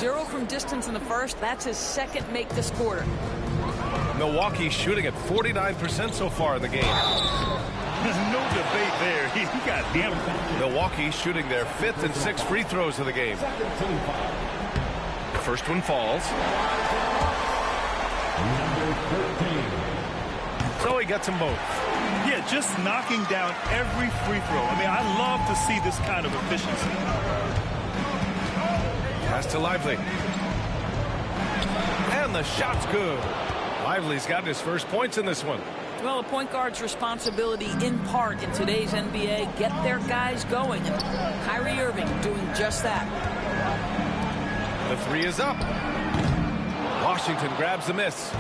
0 from distance in the first. That's his second make this quarter. Milwaukee shooting at 49% so far in the game. There's no debate there. He got damn. Milwaukee shooting their 5th and 6th free throws of the game. First one falls. So he gets them both. Yeah, just knocking down every free throw. I mean, I love to see this kind of efficiency. Pass to Lively. And the shot's good. Lively's gotten his first points in this one. Well, a point guard's responsibility in part in today's NBA, get their guys going. And Kyrie Irving doing just that. The three is up. Washington grabs the miss.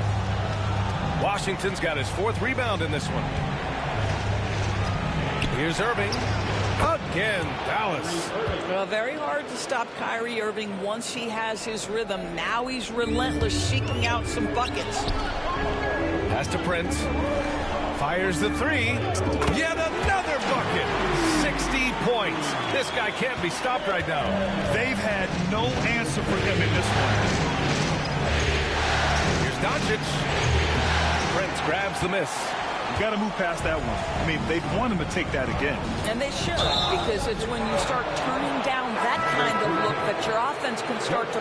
Washington's got his 4th rebound in this one. Here's Irving. Again, Dallas. Well, very hard to stop Kyrie Irving once he has his rhythm. Now he's relentless, seeking out some buckets. Pass to Prince. Fires the three. Yet another bucket. 60 points. This guy can't be stopped right now. They've had no answer for him in this one. Here's Doncic. Prince grabs the miss. You got to move past that one. I mean, they'd want him to take that again. And they should, because it's when you start turning down that kind of look that your offense can start to...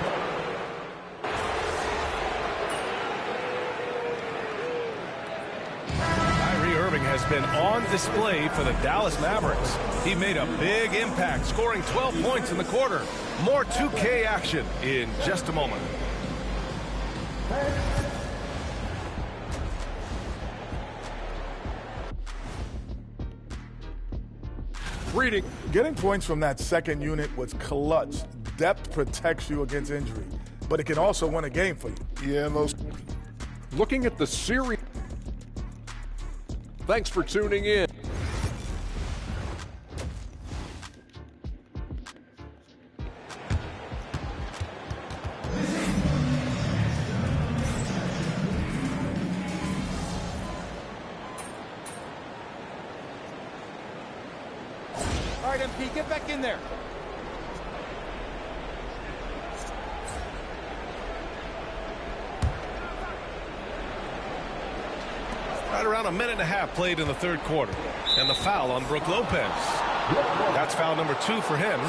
Kyrie Irving has been on display for the Dallas Mavericks. He made a big impact, scoring 12 points in the quarter. More 2K action in just a moment. Reading. Getting points from that second unit was clutch. Depth protects you against injury, but it can also win a game for you. Yeah, those. Looking at the series. Thanks for tuning in. All right, MP, get back in there. Right around a minute and a half played in the third quarter. And the foul on Brook Lopez. That's foul number 2 for him.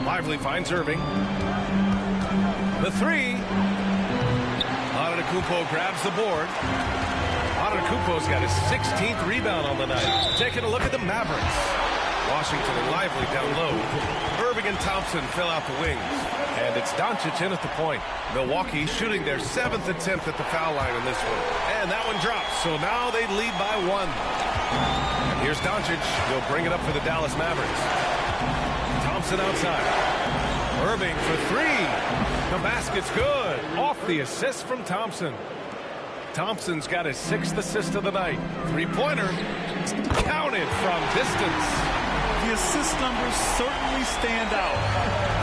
Lively finds Irving. The three. Antetokounmpo grabs the board. Antetokounmpo's got his 16th rebound on the night. Taking a look at the Mavericks. Washington and Lively down low. Irving and Thompson fill out the wings. And it's Doncic in at the point. Milwaukee shooting their 7th attempt at the foul line in this one. And that one drops. So now they lead by 1. And here's Doncic. He'll bring it up for the Dallas Mavericks. Thompson outside. Irving for 3. The basket's good. Off the assist from Thompson. Thompson's got his 6th assist of the night. 3-pointer. Counted from distance. The assist numbers certainly stand out.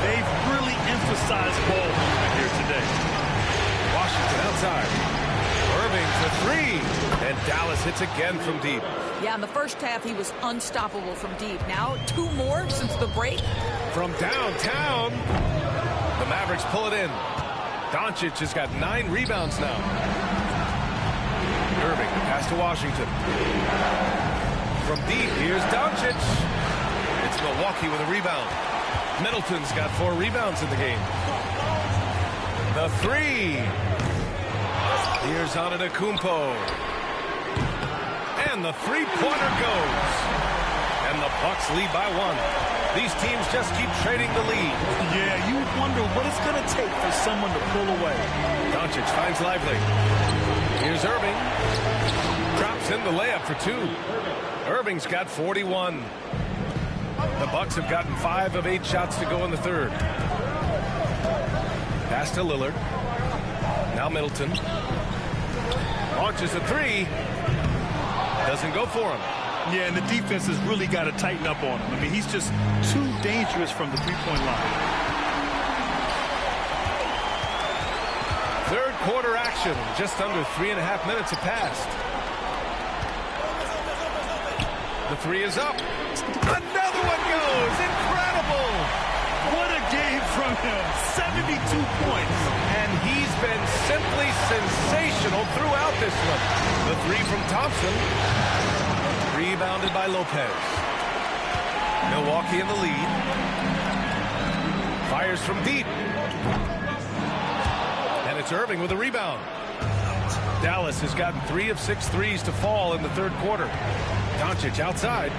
They've really emphasized ball movement here today. Washington outside. Irving for 3. And Dallas hits again from deep. Yeah, in the first half, he was unstoppable from deep. Now, 2 more since the break. From downtown, the Mavericks pull it in. Doncic has got 9 rebounds now. Irving, pass to Washington. From deep, here's Doncic. It's Milwaukee with a rebound. Middleton's got 4 rebounds in the game. The 3. Here's Antetokounmpo. And the 3-pointer goes. And the Bucks lead by 1. These teams just keep trading the lead. Yeah, you wonder what it's going to take for someone to pull away. Doncic finds Lively. Here's Irving. Drops in the layup for 2. Irving's got 41. The Bucks have gotten 5 of 8 shots to go in the third. Pass to Lillard. Now Middleton. Launches a 3. Doesn't go for him. Yeah, and the defense has really got to tighten up on him. I mean, he's just too dangerous from the three-point line. Third quarter action. Just under 3.5 minutes have passed. The The three is up. Another one goes. Incredible. What a game from him. 72 points. And he's been simply sensational throughout this one. The three from Thompson. Rebounded by Lopez. Milwaukee in the lead. Fires from deep. And it's Irving with a rebound. Dallas has gotten 3 of 6 threes to fall in the third quarter. Doncic outside.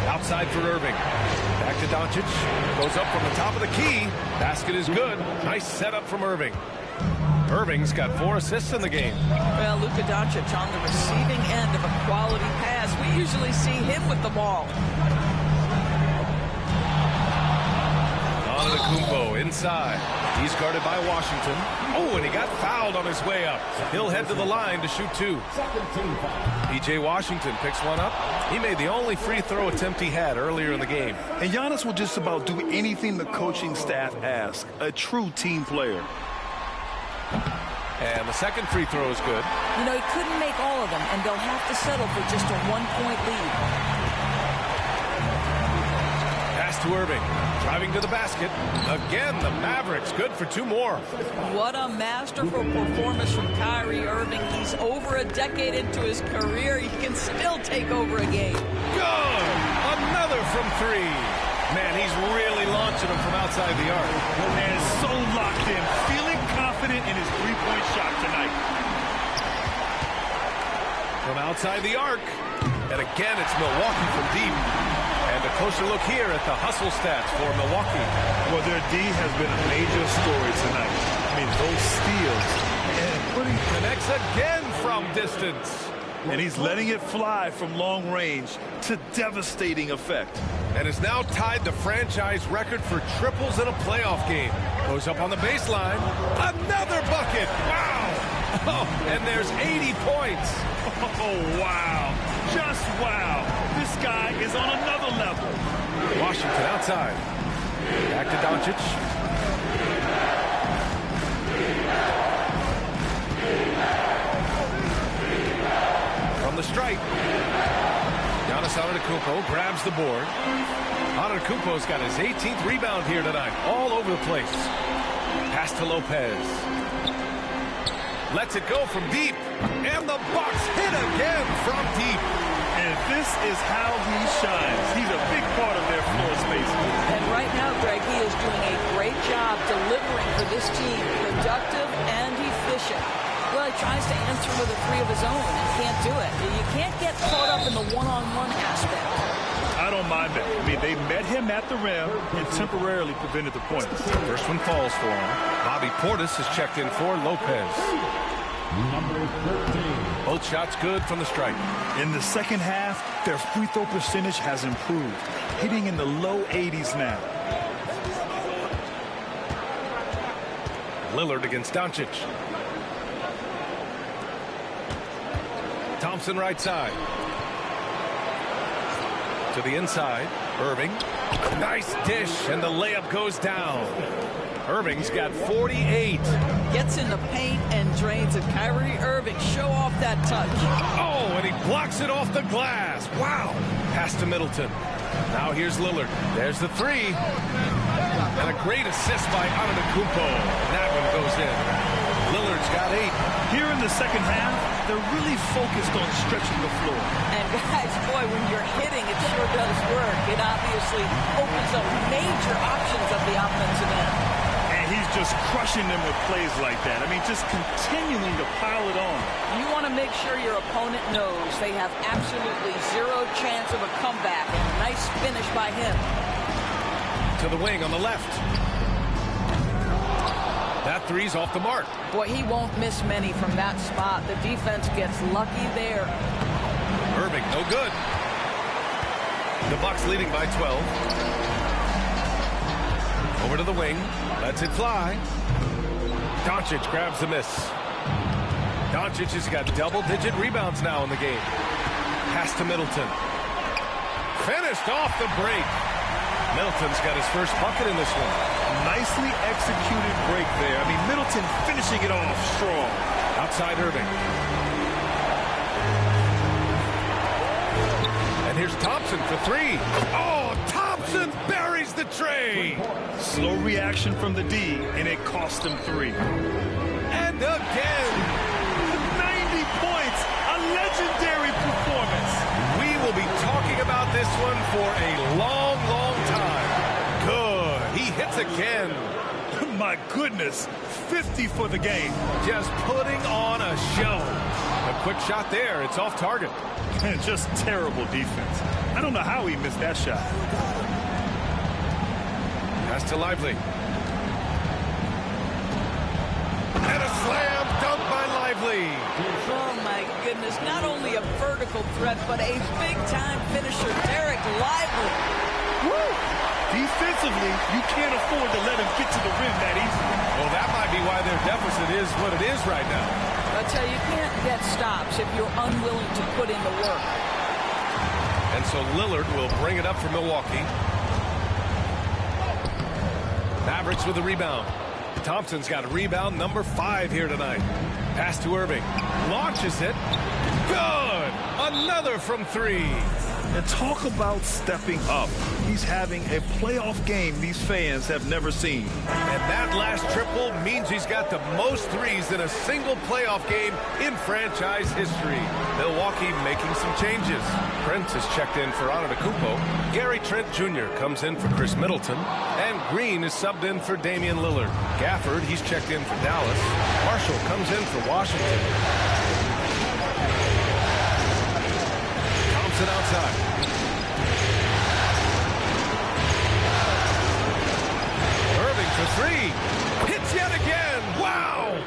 Outside for Irving. Back to Doncic. Goes up from the top of the key. Basket is good. Nice setup from Irving. Irving's got 4 assists in the game. Well, Luka Doncic on the receiving end of a quality pass. We usually see him with the ball. Antetokounmpo inside. He's guarded by Washington. Oh, and he got fouled on his way up. He'll head to the line to shoot 2. P.J. Washington picks one up. He made the only free throw attempt he had earlier in the game. And Giannis will just about do anything the coaching staff asks. A true team player. And the second free throw is good. You know, he couldn't make all of them, and they'll have to settle for just a 1-point lead. Pass to Irving. Driving to the basket. Again, the Mavericks good for 2 more. What a masterful performance from Kyrie Irving. He's over a decade into his career. He can still take over a game. Good. Another from 3. Man, he's really launching them from outside the arc. And so locked in. Feeling confident in his three-point shot tonight. From outside the arc. And again, it's Milwaukee from deep. And a closer look here at the hustle stats for Milwaukee. Well, their D has been a major story tonight. I mean, those steals. And Connects again from distance. And he's letting it fly from long range to devastating effect. And has now tied the franchise record for triples in a playoff game. Goes up on the baseline. Another bucket. Wow. Oh, and there's 80 points. Oh, wow. Just wow. This guy is on another level. Washington outside. Back to Doncic. From the stripe. Giannis Antetokounmpo grabs the board. Antetokounmpo's got his 18th rebound here tonight. All over the place. Pass to Lopez. Lets it go from deep. And the Bucks hit again from deep. And this is how he shines. He's a big part of their floor space. And right now, Greg, he is doing a great job delivering for this team. Productive and efficient. Well, he tries to answer with a 3 of his own and can't do it. You can't get caught up in the one-on-one aspect. I don't mind that. I mean, they met him at the rim and temporarily prevented the points. First one falls for him. Bobby Portis has checked in for Lopez. Both shots good from the stripe. In the second half, their free throw percentage has improved, hitting in the low 80s now. Lillard against Doncic. Thompson right side. To the inside. Irving. Nice dish, and the layup goes down. Irving's got 48. Gets in the paint and drains it. Kyrie Irving, show off that touch. Oh, and he blocks it off the glass. Wow. Pass to Middleton. Now here's Lillard. There's the 3. And a great assist by Antetokounmpo. That one goes in. Lillard's got 8. Here in the second half, they're really focused on stretching the floor. And guys, boy, when you're hitting, it sure does work. It obviously opens up major options at the offensive end. And he's just crushing them with plays like that. I mean, just continuing to pile it on. You want to make sure your opponent knows they have absolutely 0 chance of a comeback. And a nice finish by him. To the wing on the left. That 3's off the mark. Boy, he won't miss many from that spot. The defense gets lucky there. Irving, no good. The Bucks leading by 12. Over to the wing. Lets it fly. Doncic grabs the miss. Doncic has got double-digit rebounds now in the game. Pass to Middleton. Finished off the break. Middleton's got his first bucket in this one. Nicely executed break there. I mean, Middleton finishing it off strong. Outside Irving. Thompson for three. Oh, Thompson buries the tray. Slow reaction from the D, and it cost him 3. And again. 90 points. A legendary performance. We will be talking about this one for a long, long time. Good. He hits again. My goodness. 50 for the game. Just putting on a show. A quick shot there. It's off target. And just terrible defense. I don't know how he missed that shot. Pass to Lively. And a slam dunk by Lively. Oh, my goodness. Not only a vertical threat, but a big-time finisher, Derek Lively. Woo! Defensively, you can't afford to let him get to the rim that easily. Well, that might be why their deficit is what it is right now. I tell you, you can't get stops if you're unwilling to put in the work. And so Lillard will bring it up for Milwaukee. Mavericks with a rebound. Thompson's got a rebound number 5 here tonight. Pass to Irving. Launches it. Good! Another from 3. And talk about stepping up. He's having a playoff game these fans have never seen. And that last triple means he's got the most threes in a single playoff game in franchise history. Milwaukee making some changes. Prince is checked in for Antetokounmpo. Gary Trent Jr. comes in for Chris Middleton. And Green is subbed in for Damian Lillard. Gafford, he's checked in for Dallas. Marshall comes in for Washington. Thompson outside. Irving for 3. Hits yet again. Wow!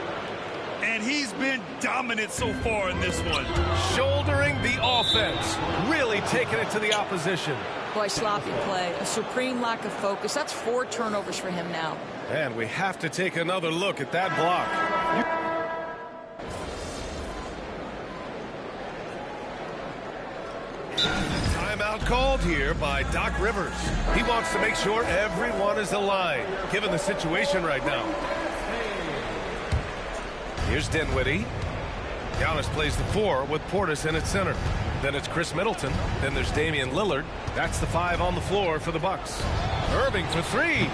And he's been dominant so far in this one. Shouldering the offense. Really taking it to the opposition. Boy, sloppy play. A supreme lack of focus. That's 4 turnovers for him now. And we have to take another look at that block. Timeout called here by Doc Rivers. He wants to make sure everyone is aligned, given the situation right now. Here's Dinwiddie. Giannis plays the 4 with Portis in at center. Then it's Chris Middleton. Then there's Damian Lillard. That's the 5 on the floor for the Bucks. Irving for 3.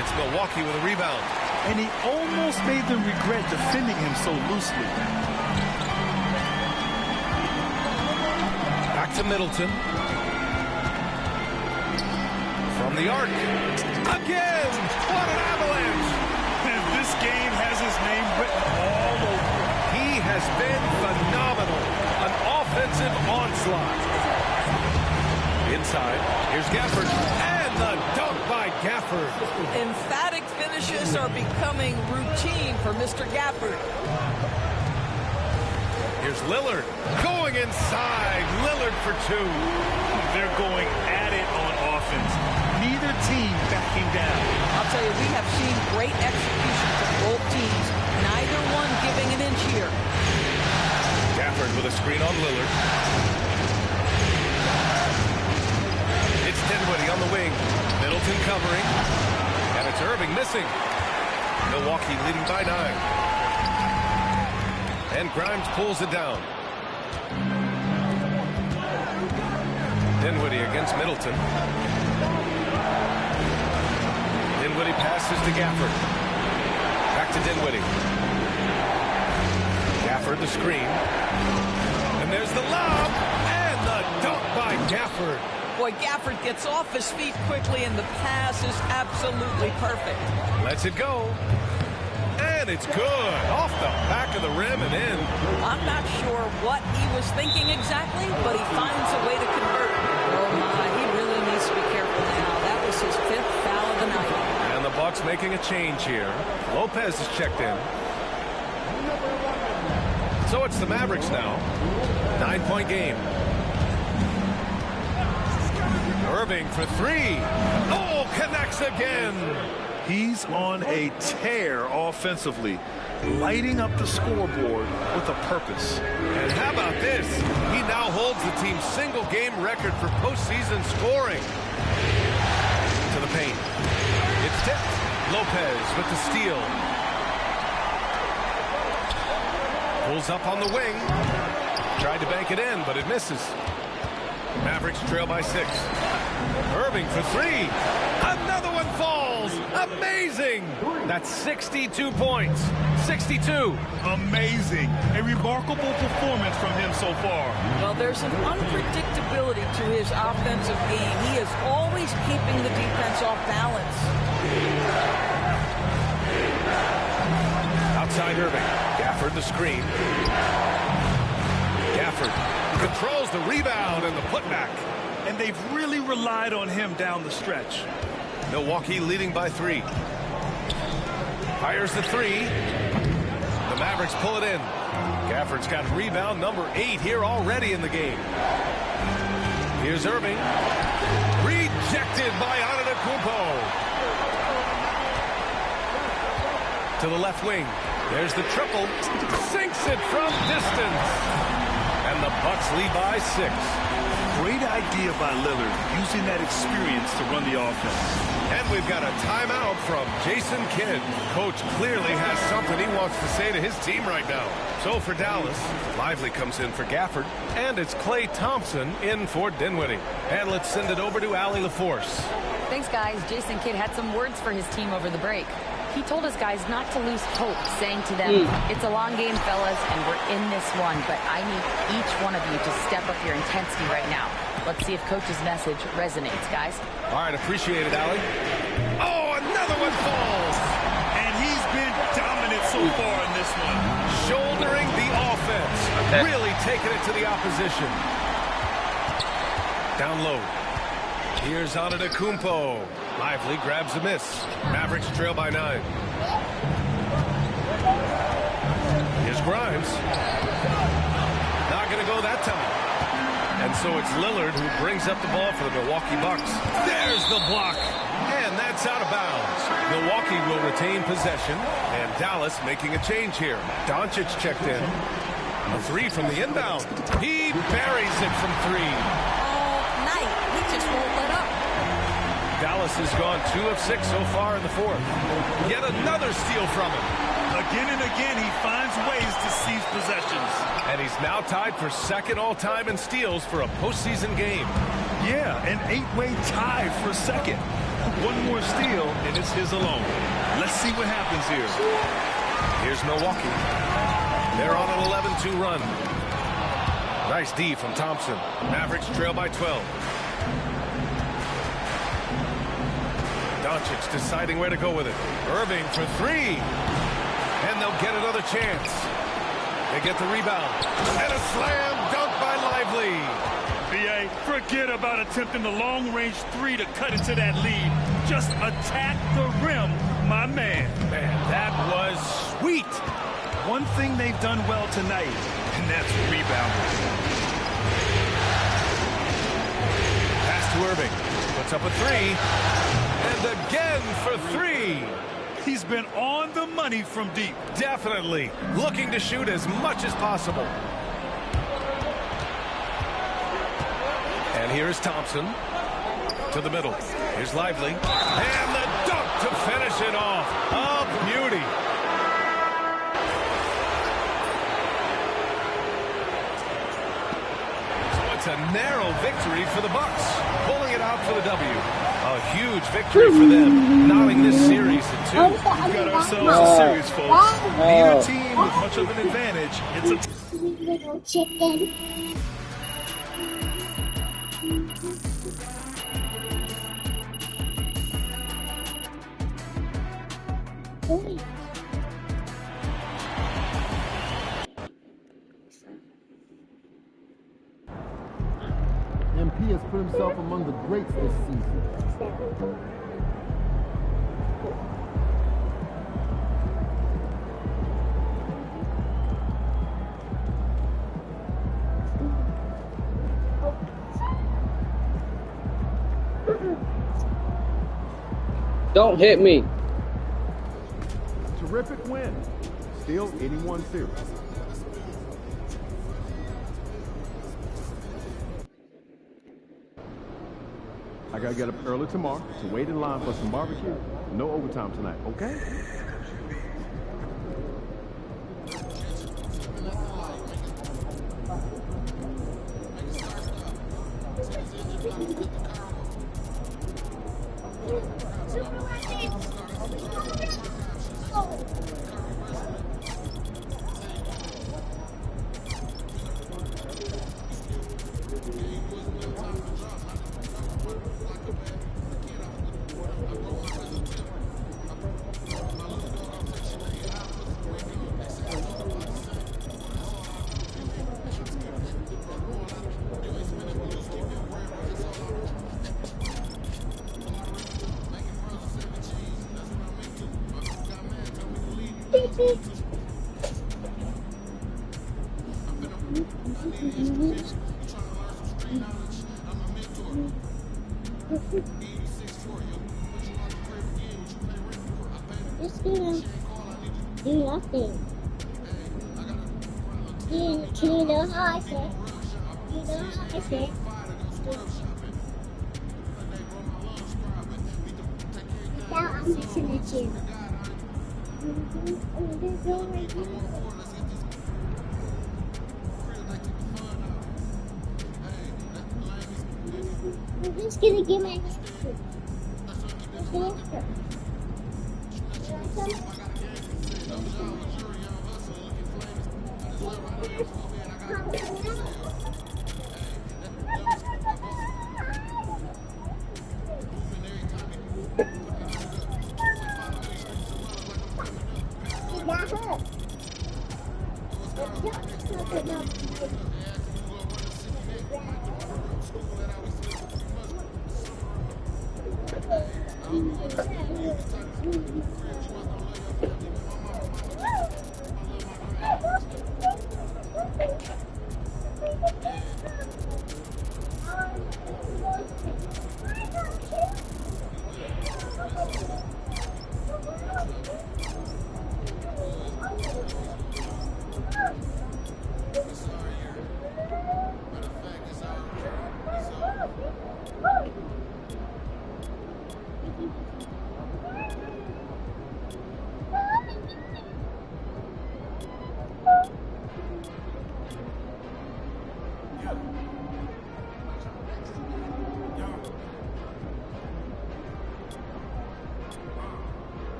It's Milwaukee with a rebound. And he almost made them regret defending him so loosely. Back to Middleton. From the arc. Again! What an avalanche! And this game has his name written all over it. He has been phenomenal. An offensive onslaught. Inside. Here's Gafford. And the dunk by Gafford. Emphatic finishes are becoming routine for Mr. Gafford. Here's Lillard. Going inside. Lillard for 2. They're going at it on offense. Neither team backing down. I'll tell you, we have seen great execution from both teams. Neither one giving an inch here. Gafford with a screen on Lillard. It's Dinwiddie on the wing. Middleton covering. And it's Irving missing. Milwaukee leading by 9. And Grimes pulls it down. Dinwiddie against Middleton. Dinwiddie passes to Gafford. Back to Dinwiddie. Gafford the screen. And there's the lob. And the dunk by Gafford. Boy, Gafford gets off his feet quickly, and the pass is absolutely perfect. Lets it go. And it's good. Off the back of the rim and in. I'm not sure what he was thinking exactly, but he finds a way to convert. Oh, my, he really needs to be careful now. That was his 5th foul of the night. And the Bucks making a change here. Lopez is checked in. So it's the Mavericks now. 9-point game. Irving for 3. Oh, connects again. He's on a tear offensively, lighting up the scoreboard with a purpose. And how about this? He now holds the team's single-game record for postseason scoring. To the paint. It's tipped. Lopez with the steal. Pulls up on the wing. Tried to bank it in, but it misses. Mavericks trail by 6. Irving for 3. Another one falls. Amazing. That's 62 points. 62. Amazing. A remarkable performance from him so far. Well, there's an unpredictability to his offensive game. He is always keeping the defense off balance. Outside Irving. Gafford the screen. Gafford controls the rebound and the putback. And they've really relied on him down the stretch. Milwaukee leading by 3. Fires the 3. The Mavericks pull it in. Gafford's got rebound number 8 here already in the game. Here's Irving. Rejected by Antetokounmpo. To the left wing. There's the triple. Sinks it from distance. And the Bucks lead by 6. Great idea by Lillard, using that experience to run the offense. And we've got a timeout from Jason Kidd. Coach clearly has something he wants to say to his team right now. So for Dallas, Lively comes in for Gafford, and it's Klay Thompson in for Dinwiddie. And let's send it over to Allie LaForce. Thanks, guys. Jason Kidd had some words for his team over the break. He told his guys not to lose hope, saying to them, it's a long game, fellas, and we're in this one, but I need each one of you to step up your intensity right now. Let's see if Coach's message resonates, guys. All right, appreciate it, Allie. Oh, another one falls! And he's been dominant so far in this one. Shouldering the offense. Really taking it to the opposition. Down low. Here's Antetokounmpo. Lively grabs a miss. Mavericks trail by 9. Here's Grimes. Not going to go that time. And so it's Lillard who brings up the ball for the Milwaukee Bucks. There's the block. And that's out of bounds. Milwaukee will retain possession. And Dallas making a change here. Doncic checked in. A 3 from the inbound. He buries it from 3. All night. He just won't let up. Dallas has gone 2 of 6 so far in the 4th. Yet another steal from him. Again and again, he finds ways to seize possessions. And he's now tied for 2nd all-time in steals for a postseason game. Yeah, an 8-way tie for 2nd. One more steal, and it's his alone. Let's see what happens here. Here's Milwaukee. They're on an 11-2 run. Nice D from Thompson. Mavericks trail by 12. Doncic deciding where to go with it. Irving for 3. And they'll get another chance. They get the rebound. And a slam dunk by Lively. B.A., forget about attempting the long-range 3 to cut into that lead. Just attack the rim, my man. Man, that was sweet. One thing they've done well tonight, and that's rebounding. Pass to Irving. Puts up a 3. And again for 3. He's been on the money from deep. Definitely. Looking to shoot as much as possible. And here's Thompson. To the middle. Here's Lively. And the dunk to finish it off. A beauty. So it's a narrow victory for the Bucks. Pulling it out for the W. A huge victory for them, knotting this series in 2. We've got ourselves a series, folks. Neither team with much of an advantage. It's a sweet little chicken. MP has put himself among the greats this season. Don't hit me. Terrific win. Still 81 series. I gotta get up early tomorrow to wait in line for some barbecue. No overtime tonight, okay? Just gonna do nothing. Do you know how I say? Do you know how I say? Now I'm listening to you. I'm just gonna get my answer.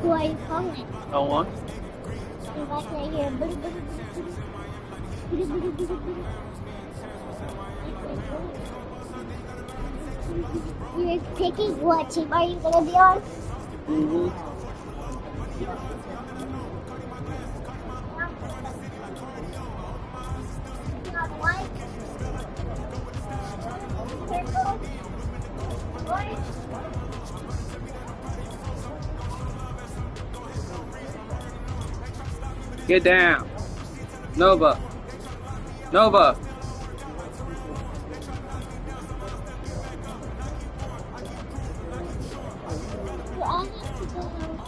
Who are you calling? No one. If I say here, you're picking what team are you going to be on? White, purple, orange. Get down. Nova. Nova. You all need to go home.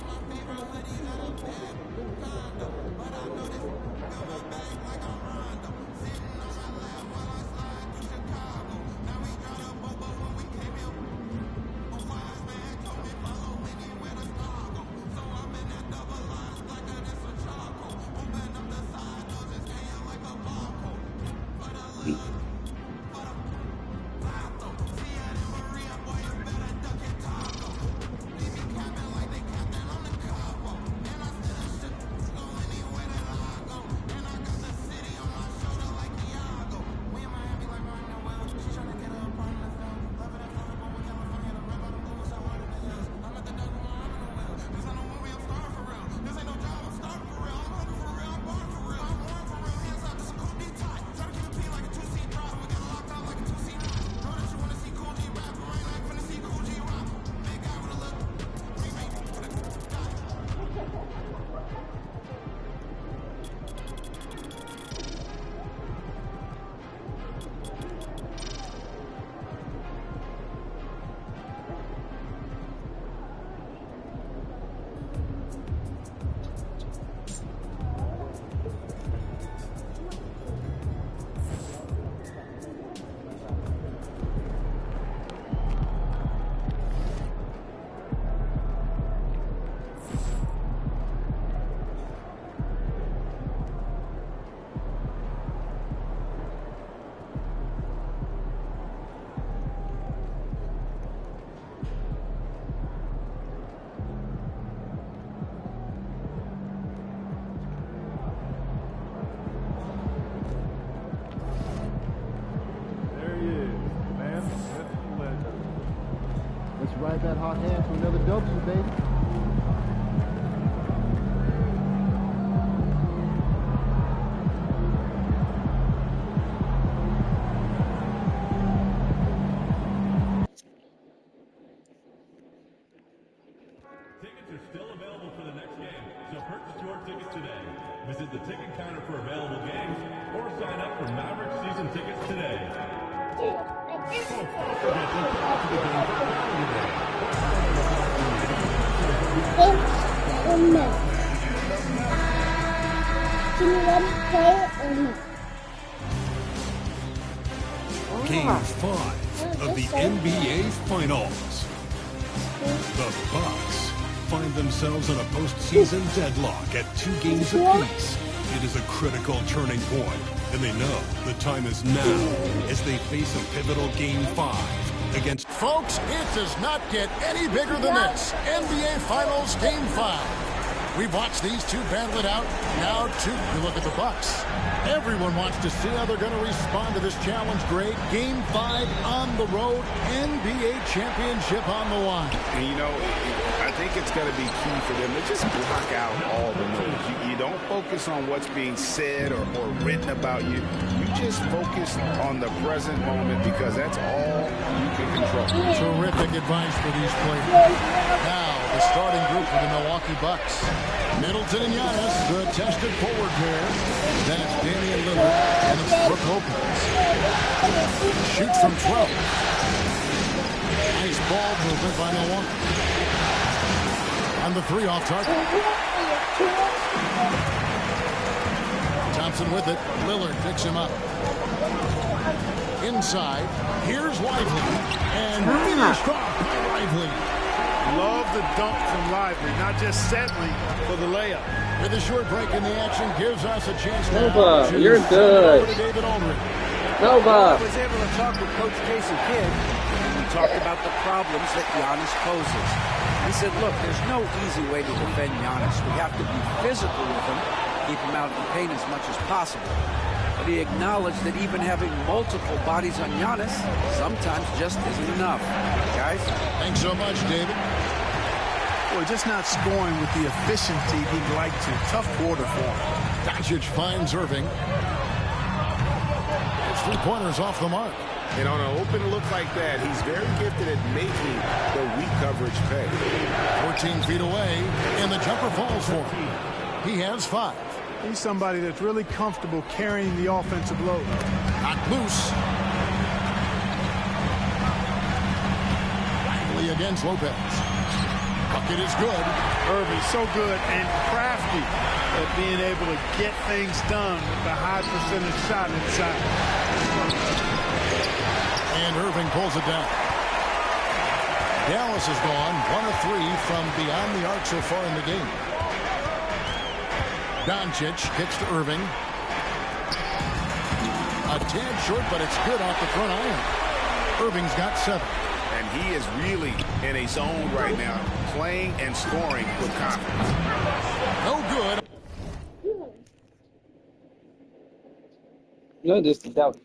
Ride that hot hand to another W, baby. tickets today. Visit the ticket counter for available games or sign up for Mavericks season tickets today. Can you let me play it or no? Game 5 of the NBA Finals. The Bucks find themselves in a postseason deadlock at 2 games apiece. It is a critical turning point, and they know the time is now as they face a pivotal Game 5 against... Folks, it does not get any bigger than this. NBA Finals Game 5. We've watched these two battle it out. Now, we look at the Bucks. Everyone wants to see how they're going to respond to this challenge, Greg. Game 5 on the road, NBA championship on the line. And, you know, I think it's going to be key for them to just block out all the noise. You don't focus on what's being said or written about you. You just focus on the present moment because that's all you can control. Terrific advice for these players. Now, the starting group for the Milwaukee Bucks. Middleton and Giannis, the tested forward pair. Then it's Damian Lillard and it's Brook Lopez. Shoots from 12. Nice ball movement by Milwaukee. And the 3 off target. Thompson with it. Lillard picks him up. Inside. Here's Lively. And finished off by Lively. Love the dunk from Lively, not just settling for the layup. With a short break in the action, gives us a chance to... Nova, you're good. Nova. I was able to talk with Coach Jason Kidd, and we talked about the problems that Giannis poses. He said, look, there's no easy way to defend Giannis. We have to be physical with him, keep him out of the paint as much as possible. But he acknowledged that even having multiple bodies on Giannis sometimes just isn't enough. Guys? Thanks so much, David. Boy, just not scoring with the efficiency he'd like to. Tough quarter for him. Doncic finds Irving. His 3-pointers off the mark. And on an open look like that, he's very gifted at making the weak coverage pay. 14 feet away, and the jumper falls for him. He has 5. He's somebody that's really comfortable carrying the offensive load. Knocked loose. Lively against Lopez. Bucket is good. Irving so good and crafty at being able to get things done with a high percentage shot inside. And Irving pulls it down. Dallas has gone 1 of 3 from beyond the arc so far in the game. Doncic kicks to Irving. A tad short, but it's good off the front iron. Irving's got 7. And he is really in a zone right now, playing and scoring with confidence. No good. No, this is out.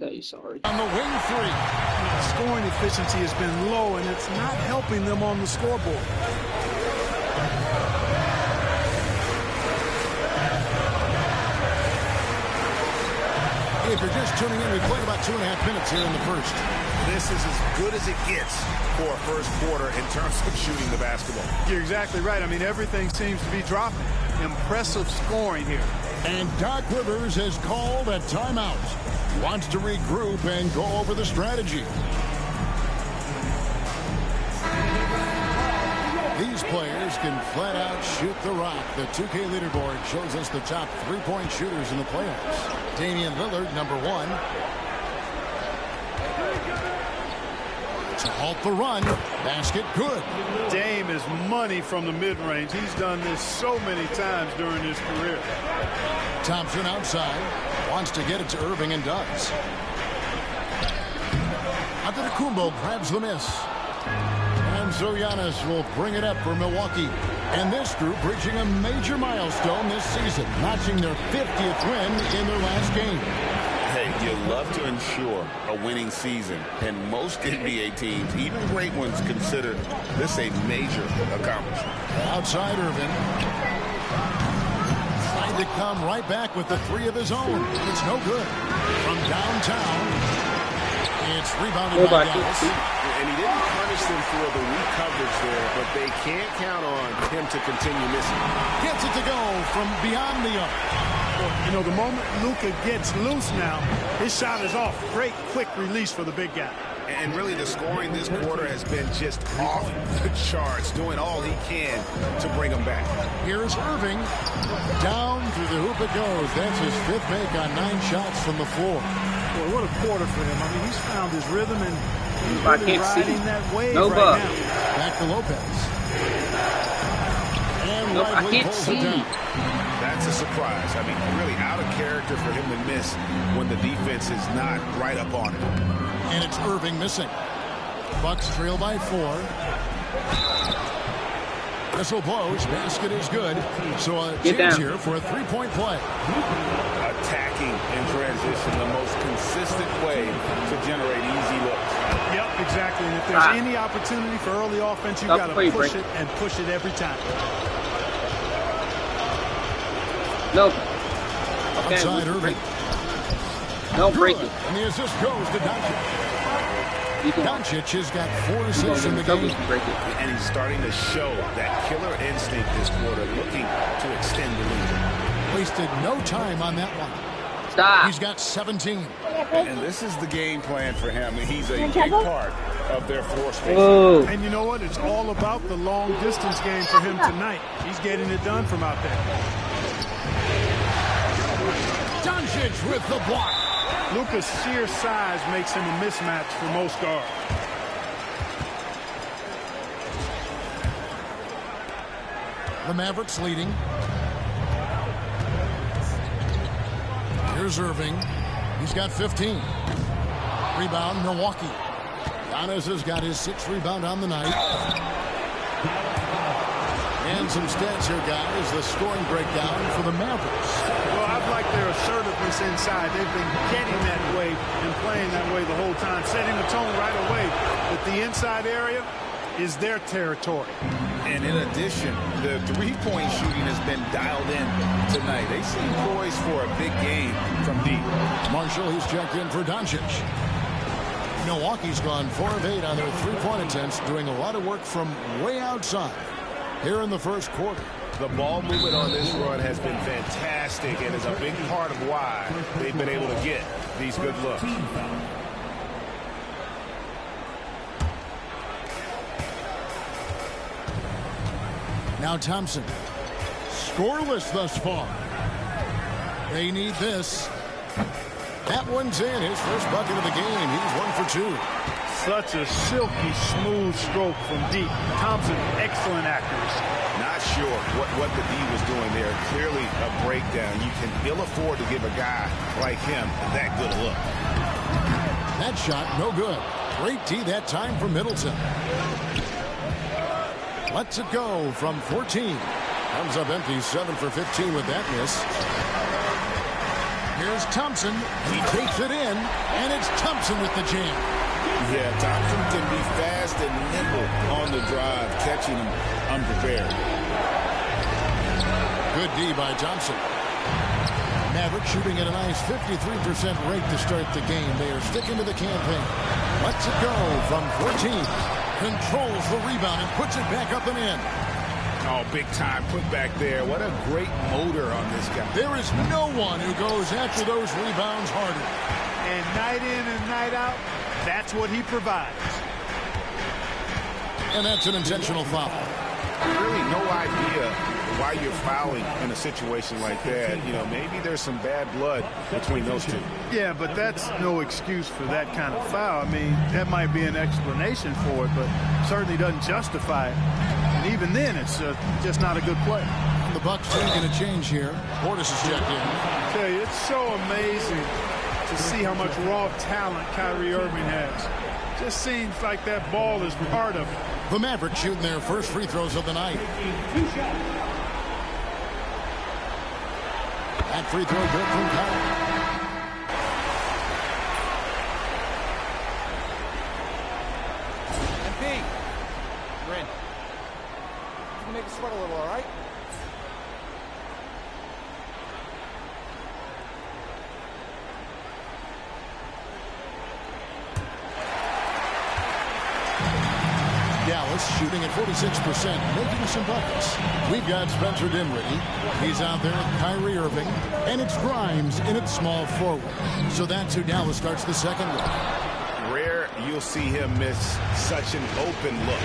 Okay, sorry. On the wing 3. Scoring efficiency has been low, and it's not helping them on the scoreboard. If you're just tuning in, we played about 2.5 minutes here in the first. This is as good as it gets for a first quarter in terms of shooting the basketball. You're exactly right. I mean, everything seems to be dropping. Impressive scoring here. And Doc Rivers has called a timeout. Wants to regroup and go over the strategy. These players can flat out shoot the rock. The 2K leaderboard shows us the top 3-point shooters in the playoffs. Damian Lillard, number 1. to halt the run. Basket good. Dame is money from the mid-range. He's done this so many times during his career. Thompson outside. Wants to get it to Irving and does. Antetokounmpo grabs the miss. And so Giannis will bring it up for Milwaukee. And this group reaching a major milestone this season, notching their 50th win in their last game. Hey, you love to ensure a winning season, and most NBA teams, even great ones, consider this a major accomplishment. Outside Irving. Trying to come right back with the three of his own. It's no good. From downtown. It's rebounded by Giannis. And he didn't punish them for the weak coverage there, but they can't count on him to continue missing. Gets it to go from beyond the arc. You know, the moment Luka gets loose now, his shot is off. Great quick release for the big guy. And really the scoring this quarter has been just off the charts, doing all he can to bring him back. Here's Irving. Down through the hoop it goes. That's his fifth make on 9 shots from the floor. Boy, what a quarter for him. I mean, he's found his rhythm and he's I really can't riding see. that wave No right bug. now. Back to Lopez. And Nope, I Lively can't pulls see. it down. That's a surprise. I mean, really out of character for him to miss when the defense is not right up on him. And it's Irving missing. Bucks trail by 4. Whistle blows. Basket is good. So a Get chance down. here for a 3-point play. Attacking in transition, the most consistent way to generate easy looks. Yep, exactly. And if there's any opportunity for early offense, you've got to push it and push it every time. No. Okay, Outside Irving. No breaking. And the assist goes to Doncic. Doncic has got 4 assists in the game. And he's starting to show that killer instinct this quarter, looking to extend the lead. Wasted no time on that one. Stop. He's got 17. And this is the game plan for him. He's a big part of their floor space. Whoa. And you know what? It's all about the long distance game for him tonight. He's getting it done from out there. Doncic with the block. Luka's sheer size makes him a mismatch for most guards. The Mavericks leading. Here's Irving. He's got 15. Rebound, Milwaukee. Giannis has got his 6th rebound on the night. And some stats here, guys. The scoring breakdown for the Mavericks. Well, I've liked their assertiveness inside. They've been getting that way and playing that way the whole time, setting the tone right away. But the inside area is their territory. And in addition, the three-point shooting has been dialed in tonight. They seem poised for a big game from deep. Marshall, he's checked in for Doncic. Milwaukee's gone 4 of 8 on their 3-point attempts, doing a lot of work from way outside here in the first quarter. The ball movement on this run has been fantastic and is a big part of why they've been able to get these good looks. Now Thompson. Scoreless thus far. They need this. That one's in. His first bucket of the game. He's 1 for 2. Such a silky, smooth stroke from deep. Thompson, excellent accuracy. Not sure what the D was doing there. Clearly a breakdown. You can ill afford to give a guy like him that good a look. That shot, no good. Great D that time from Middleton. Lets it go from 14. Comes up empty, 7 for 15 with that miss. Here's Thompson. He takes it in, and it's Thompson with the jam. Yeah, Thompson can be fast and nimble on the drive, catching him unprepared. Good D by Thompson. Mavericks shooting at a nice 53% rate to start the game. They are sticking to the campaign. Lets it go from 14. Controls the rebound and puts it back up and in. Oh, big time put back there. What a great motor on this guy. There is no one who goes after those rebounds harder. And night in and night out, that's what he provides. And that's an intentional foul. Really no idea why you're fouling in a situation like that. You know, maybe there's some bad blood between those two. Yeah, but that's no excuse for that kind of foul. I mean, that might be an explanation for it, but certainly doesn't justify it. And even then, it's just not a good play. The Bucks taking a change here. Portis is checked in. I tell you, it's so amazing to see how much raw talent Kyrie Irving has. Just seems like that ball is part of it. The Mavericks shooting their first free throws of the night. That free throw good from Kyrie. MP, you're in. You can make us sweat a little, all right? Dallas shooting at 46%, making some buckets. We've got Spencer Dinwiddie. He's out there with Kyrie Irving, and it's Grimes in at small forward. So that's who Dallas starts the second with. Rare you'll see him miss such an open look.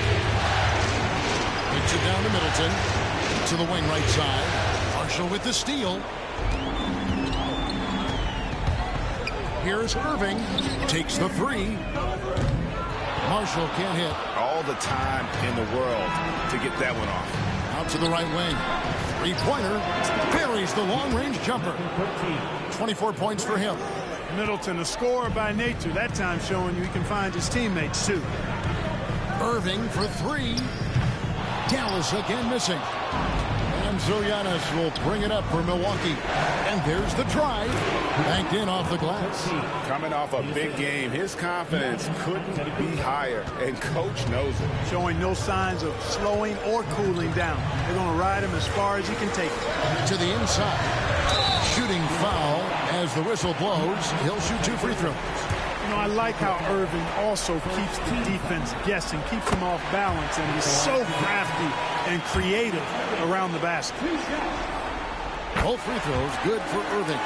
Hits it down to Middleton. To the wing right side. Marshall with the steal. Here's Irving. Takes the three. Marshall can't hit. All the time in the world to get that one off. Out to the right wing. Three-pointer. Buries the long-range jumper. 24 points for him. Middleton, a scorer by nature, that time showing you he can find his teammates, too. Irving for three. Dallas again missing. And so Giannis will bring it up for Milwaukee. And there's the drive. Banked in off the glass. Coming off a big game, his confidence couldn't be higher, and coach knows it. Showing no signs of slowing or cooling down. They're going to ride him as far as he can take it. To the inside. Shooting foul as the whistle blows. He'll shoot two free throws. You know, I like how Irving also keeps the defense guessing, keeps them off balance, and he's so crafty and creative around the basket. Both free throws good for Irving.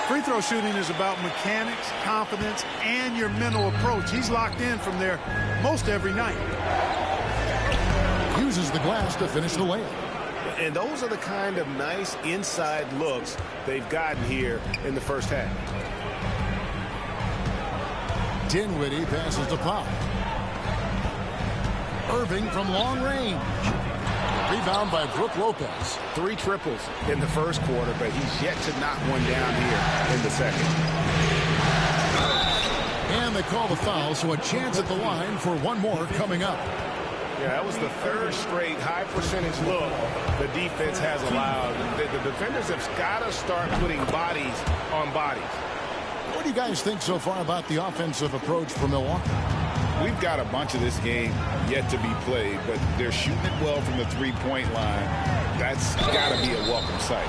Free throw shooting is about mechanics, confidence, and your mental approach. He's locked in from there most every night. Uses the glass to finish the layup. And those are the kind of nice inside looks they've gotten here in the first half. Dinwiddie passes to Pop. Irving from long range. Rebound by Brook Lopez. 3 triples in the first quarter, but he's yet to knock one down here in the second. And they call the foul, so a chance at the line for one more coming up. Yeah, that was the third straight high percentage look the defense has allowed. The defenders have got to start putting bodies on bodies. What do you guys think so far about the offensive approach for Milwaukee? We've got a bunch of this game yet to be played, but they're shooting it well from the three-point line. That's got to be a welcome sight.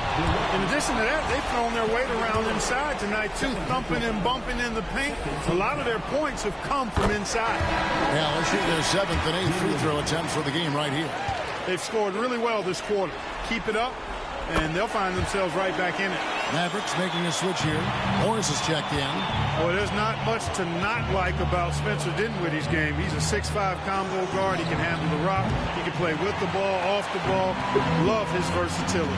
In addition to that, they've thrown their weight around inside tonight, too, thumping and bumping in the paint. A lot of their points have come from inside. Yeah, they're shooting their 7th and 8th free throw attempts for the game right here. They've scored really well this quarter. Keep it up, and they'll find themselves right back in it. Mavericks making a switch here. Morris is checked in. Well, there's not much to not like about Spencer Dinwiddie's game. He's a 6'5" combo guard. He can handle the rock. He can play with the ball, off the ball. Love his versatility.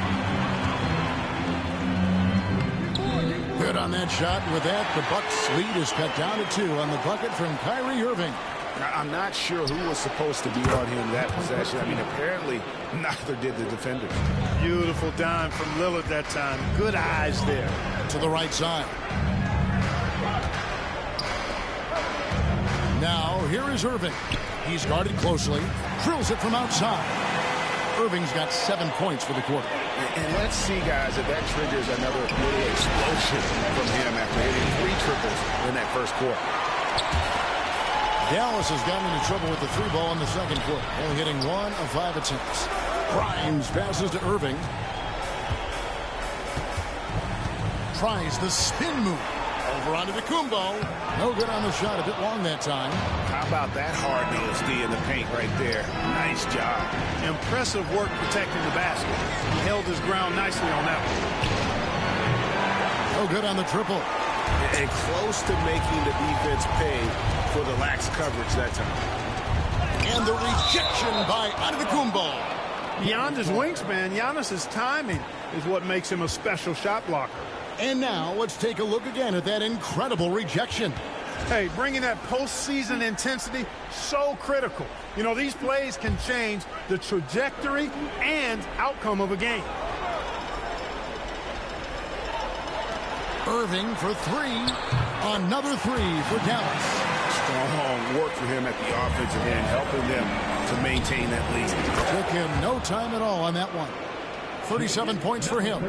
Good on that shot. With that, the Bucks lead is cut down to 2 on the bucket from Kyrie Irving. I'm not sure who was supposed to be on him that possession. I mean, apparently neither did the defenders. Beautiful dime from Lillard that time. Good eyes there. To the right side. Now, here is Irving. He's guarded closely. Drills it from outside. Irving's got 7 points for the quarter. And let's see, guys, if that triggers another little explosion from him after hitting 3 triples in that first quarter. Dallas has gotten into trouble with the 3 ball in the second quarter, only hitting 1 of 5 attempts. Grimes passes to Irving. Tries the spin move. Over onto the Kumbo. No good on the shot, a bit long that time. How about that hard-nosed D in the paint right there? Nice job. Impressive work protecting the basket. He held his ground nicely on that one. No good on the triple. And close to making the defense pay for the lax coverage that time. And the rejection by Antetokounmpo. Beyond his wingspan, Giannis's timing is what makes him a special shot blocker. And now let's take a look again at that incredible rejection. Hey, bringing that postseason intensity, so critical. You know, these plays can change the trajectory and outcome of a game. Irving for three. Another three for Dallas. Strong work for him at the offensive end, helping them to maintain that lead. Took him no time at all on that one. 37 points for him.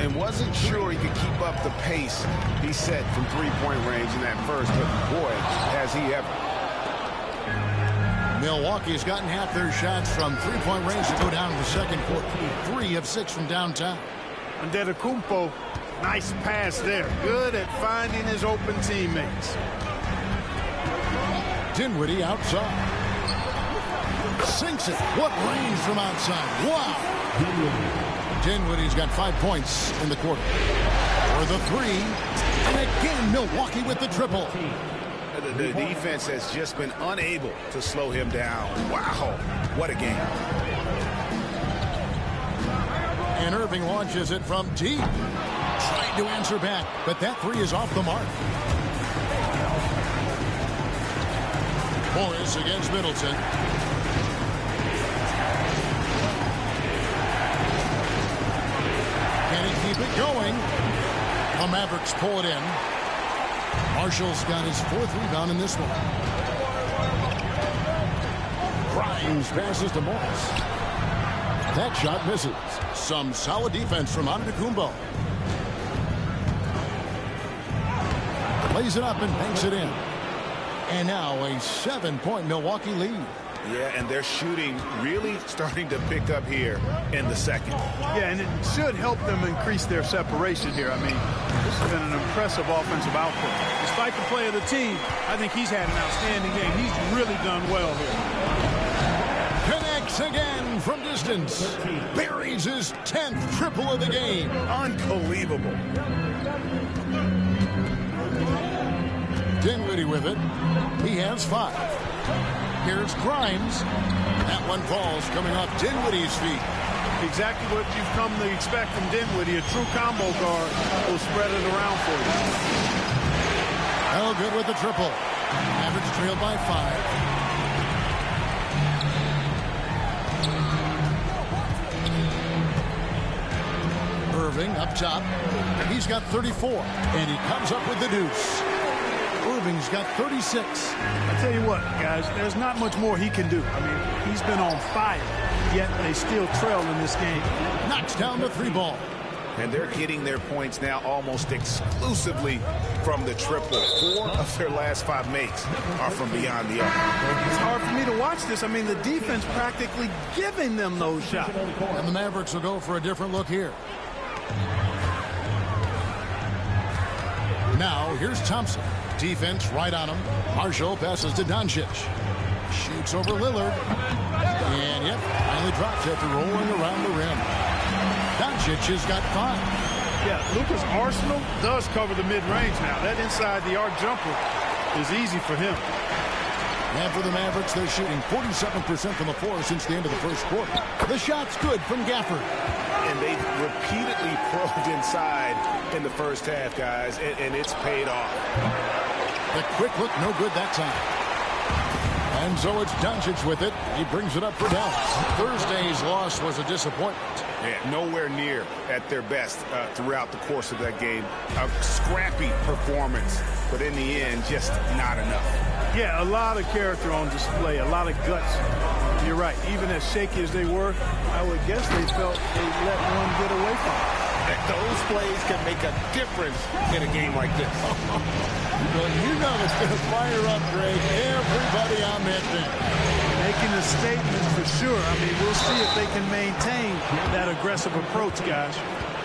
And wasn't sure he could keep up the pace he set from three-point range in that first, but boy, has he ever. Milwaukee's gotten half their shots from three-point range to go down in the second quarter. 3 of 6 from downtown. Antetokounmpo, nice pass there. Good at finding his open teammates. Dinwiddie outside. Sinks it. What range from outside. Wow. Dinwiddie's got 5 points in the quarter. For the three. And again, Milwaukee with the triple. The defense has just been unable to slow him down. Wow. What a game. And Irving launches it from deep. Trying to answer back, but that three is off the mark. Morris against Middleton. Can he keep it going? The Mavericks pull it in. Marshall's got his 4th rebound in this one. Grimes passes to Morris. That shot misses. Some solid defense from Antetokounmpo. Lays it up and banks it in. And now a 7-point Milwaukee lead. Yeah, and their shooting really starting to pick up here in the second. Yeah, and it should help them increase their separation here. I mean, this has been an impressive offensive output. Despite the play of the team, I think he's had an outstanding game. He's really done well here. Connects again from distance. Buries his 10th triple of the game. Unbelievable. Dinwiddie with it. He has 5. Here's Grimes. That one falls coming off Dinwiddie's feet. Exactly what you've come to expect from Dinwiddie. A true combo guard will spread it around for you. Well, good with the triple. Mavericks trailed by 5. Irving up top. He's got 34. And he comes up with the deuce. Irving's got 36. I tell you what, guys, there's not much more he can do. I mean, he's been on fire, yet they still trail in this game. Knocks down the 3 ball. And they're getting their points now almost exclusively from the triple. 4 of their last 5 makes are from beyond the arc. It's hard for me to watch this. I mean, the defense practically giving them those shots. And the Mavericks will go for a different look here. Now, here's Thompson. Defense right on him. Marshall passes to Doncic. Shoots over Lillard. And, yep, finally drops after rolling around the rim. Doncic has got 5. Yeah, Luka's arsenal does cover the mid-range now. That inside-the-arc jumper is easy for him. And for the Mavericks, they're shooting 47% from the floor since the end of the first quarter. The shot's good from Gafford. And they've repeatedly probed inside in the first half, guys, and it's paid off. The quick look, no good that time. And so it's Doncic with it. He brings it up for Dallas. Thursday's loss was a disappointment. Yeah, nowhere near at their best throughout the course of that game. A scrappy performance, but in the end, just not enough. Yeah, a lot of character on display, a lot of guts. You're right. Even as shaky as they were, I would guess they felt they let one get away from them. Those plays can make a difference in a game like this. Well, you know it's going to fire up, Greg. Everybody on that bench. Making a statement for sure. I mean, we'll see if they can maintain that aggressive approach, guys.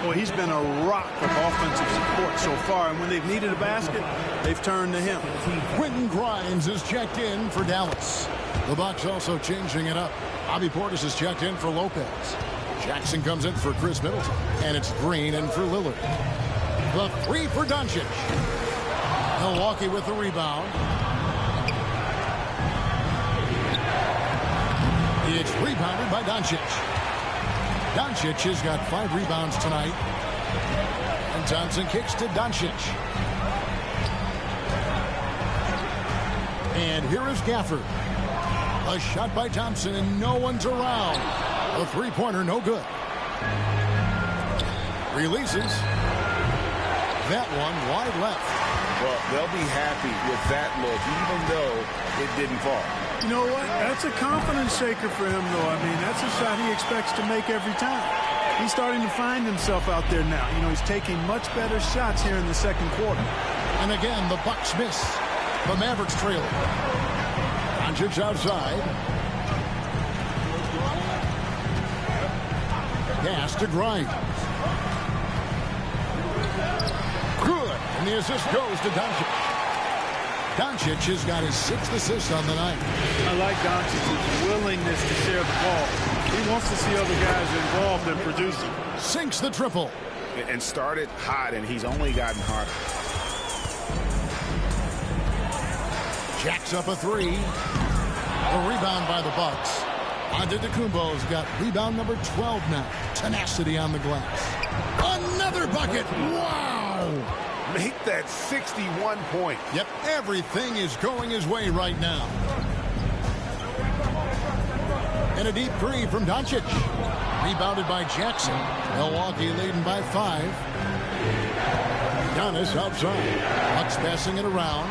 Boy, he's been a rock of offensive support so far, and when they've needed a basket, they've turned to him. Quentin Grimes is checked in for Dallas. The Bucks also changing it up. Bobby Portis is checked in for Lopez. Jackson comes in for Chris Middleton, and it's Green in for Lillard. The 3 for Doncic. Milwaukee with the rebound. It's rebounded by Doncic. Doncic has got 5 rebounds tonight. And Thompson kicks to Doncic. And here is Gafford. A shot by Thompson, and no one's around. A three-pointer, no good. Releases. That one wide left. Well, they'll be happy with that look, even though it didn't fall. You know what? That's a confidence shaker for him, though. I mean, that's a shot he expects to make every time. He's starting to find himself out there now. You know, he's taking much better shots here in the second quarter. And again, the Bucks miss. The Mavericks trail. Doncic outside. Pass to Grimes. Good. And the assist goes to Doncic. Doncic has got his 6th assist on the night. I like Doncic's willingness to share the ball. He wants to see other guys involved in producing. Sinks the triple. And started hot, and he's only gotten hotter. Jacks up a 3. A rebound by the Bucks. Antetokounmpo's got rebound number 12 now. Tenacity on the glass. Another bucket. Wow. Make that 61 point. Yep, everything is going his way right now. And a deep 3 from Doncic. Rebounded by Jackson. Milwaukee leading by 5. Giannis outside. Bucks passing it around.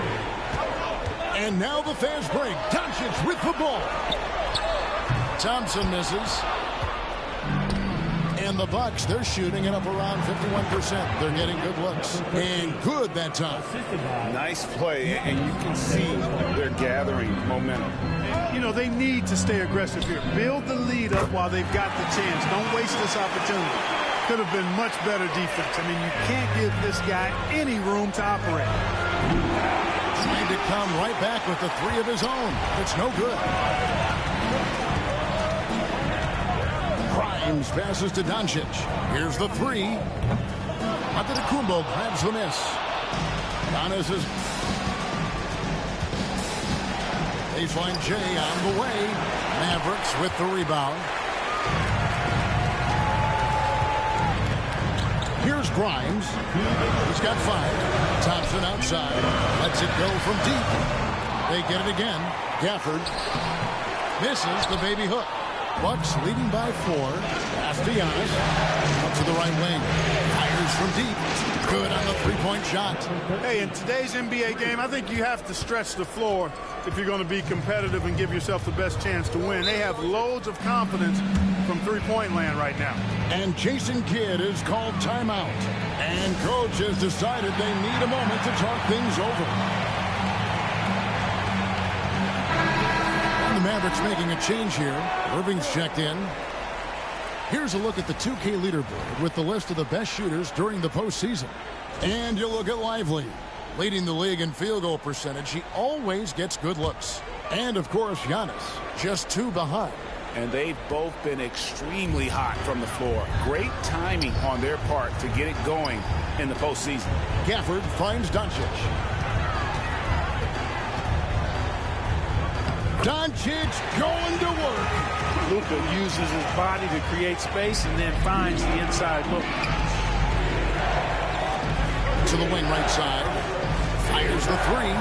And now the fast break. Doncic with the ball. Thompson misses. And the Bucks, they're shooting it up around 51%. They're getting good looks. And good that time. Nice play, and you can see they're gathering momentum. You know, they need to stay aggressive here. Build the lead up while they've got the chance. Don't waste this opportunity. Could have been much better defense. I mean, you can't give this guy any room to operate. Trying to come right back with the 3 of his own. It's no good. Grimes passes to Doncic. Here's the 3. Antetokounmpo grabs the miss. Giannis is baseline J on the way. Mavericks with the rebound. Here's Grimes. He's got 5. Thompson outside. Lets it go from deep. They get it again. Gafford misses the baby hook. Bucks leading by 4. Pass to Giannis. Up to the right wing. Fires from deep. Good on the three-point shot. Hey, in today's NBA game, I think you have to stretch the floor if you're going to be competitive and give yourself the best chance to win. They have loads of confidence from three-point land right now. And Jason Kidd is called timeout. And coach has decided they need a moment to talk things over. The Mavericks making a change here. Irving's checked in. Here's a look at the 2K leaderboard with the list of the best shooters during the postseason. And you look at Lively, leading the league in field goal percentage. He always gets good looks. And, of course, Giannis, just 2 behind. And they've both been extremely hot from the floor. Great timing on their part to get it going in the postseason. Gafford finds Doncic. Doncic going to work. Luka uses his body to create space and then finds the inside look. To the wing right side. Fires the 3.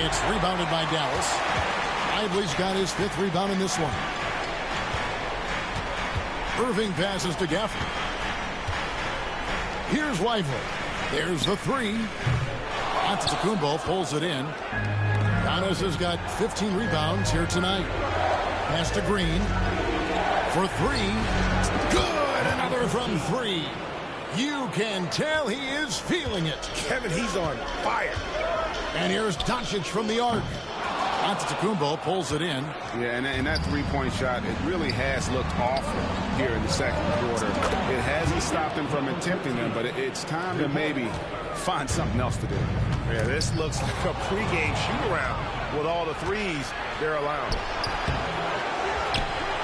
It's rebounded by Dallas. Lively's got his 5th rebound in this one. Irving passes to Gafford. Here's Lively. There's the 3. Antetokounmpo pulls it in. Giannis has got 15 rebounds here tonight. Pass to Green. For 3. Good! Another from 3. You can tell he is feeling it. Kevin, he's on fire. And here's Doncic from the arc. Antetokounmpo pulls it in. Yeah, and that three-point shot, it really has looked awful here in the second quarter. It hasn't stopped him from attempting them, but it's time to maybe find something else to do. Yeah, this looks like a pregame shoot-around with all the threes they're allowing.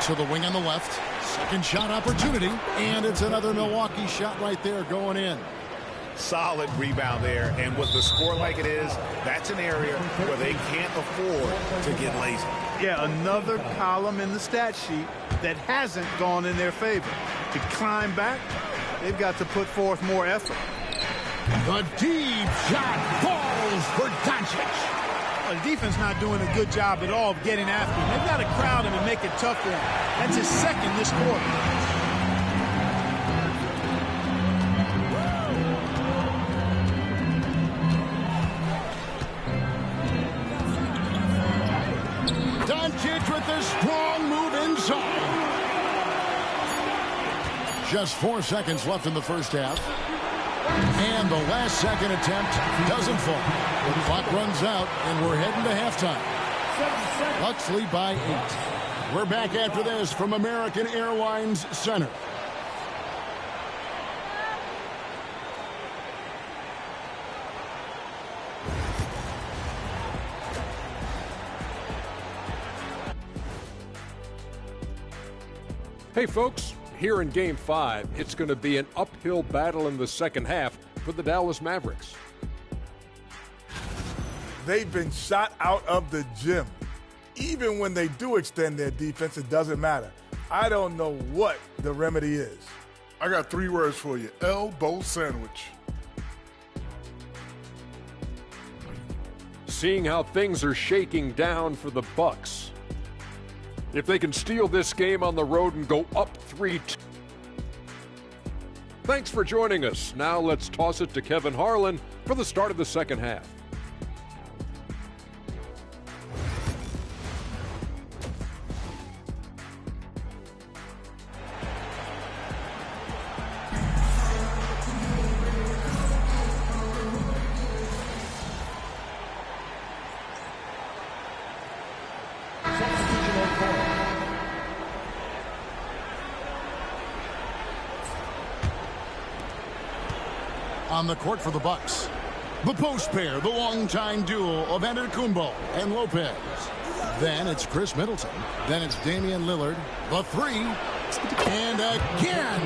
To the wing on the left. 2nd shot opportunity. And it's another Milwaukee shot right there going in. Solid rebound there. And with the score like it is, that's an area where they can't afford to get lazy. Yeah, another column in the stat sheet that hasn't gone in their favor. To climb back, they've got to put forth more effort. The deep shot falls for Doncic. Well, the defense not doing a good job at all of getting after him. They've got to crowd him and make it tough for him. That's his second this quarter. Doncic with a strong move inside. Just 4 seconds left in the first half. And the last second attempt doesn't fall. The clock runs out, and we're heading to halftime. Bucks lead by 8. We're back after this from American Airlines Center. Hey, folks. Here in Game 5, it's going to be an uphill battle in the second half for the Dallas Mavericks. They've been shot out of the gym. Even when they do extend their defense, it doesn't matter. I don't know what the remedy is. I got 3 words for you. Elbow sandwich. Seeing how things are shaking down for the Bucks. If they can steal this game on the road and go up 3-2. Thanks for joining us. Now let's toss it to Kevin Harlan for the start of the second half. On the court for the Bucks, the post pair, the longtime duo of Antetokounmpo and Lopez. Then it's Chris Middleton. Then it's Damian Lillard. The 3. And again.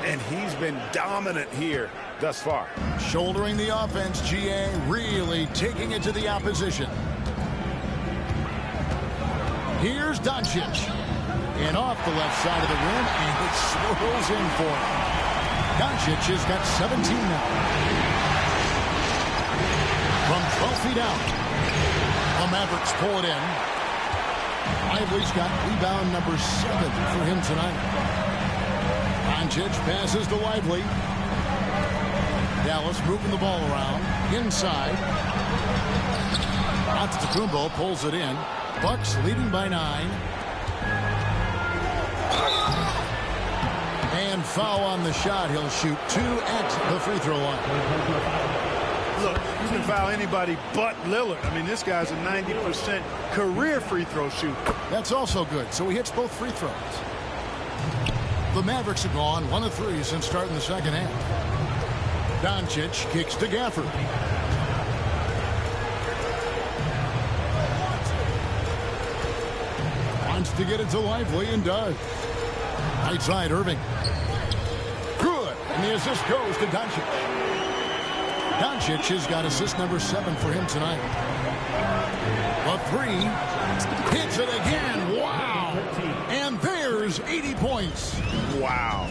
And he's been dominant here thus far. Shouldering the offense, GA really taking it to the opposition. Here's Doncic. And off the left side of the rim, and it swirls in for him. Doncic has got 17 now. From 12 feet out, the Mavericks pull it in. Lively's got rebound number 7 for him tonight. Doncic passes to Lively. Dallas moving the ball around. Inside. Antetokounmpo pulls it in. Bucks leading by 9. And foul on the shot. He'll shoot 2 at the free throw line. Look, you can foul anybody but Lillard. I mean, this guy's a 90% career free throw shooter. That's also good. So he hits both free throws. The Mavericks have gone 1 of 3 since starting the second half. Doncic kicks to Gafford. Wants to get it to Lively and does. Right side, Irving. Good. And the assist goes to Doncic. Doncic has got assist number 7 for him tonight. The 3. Hits it again. Wow. And there's 80 points. Wow.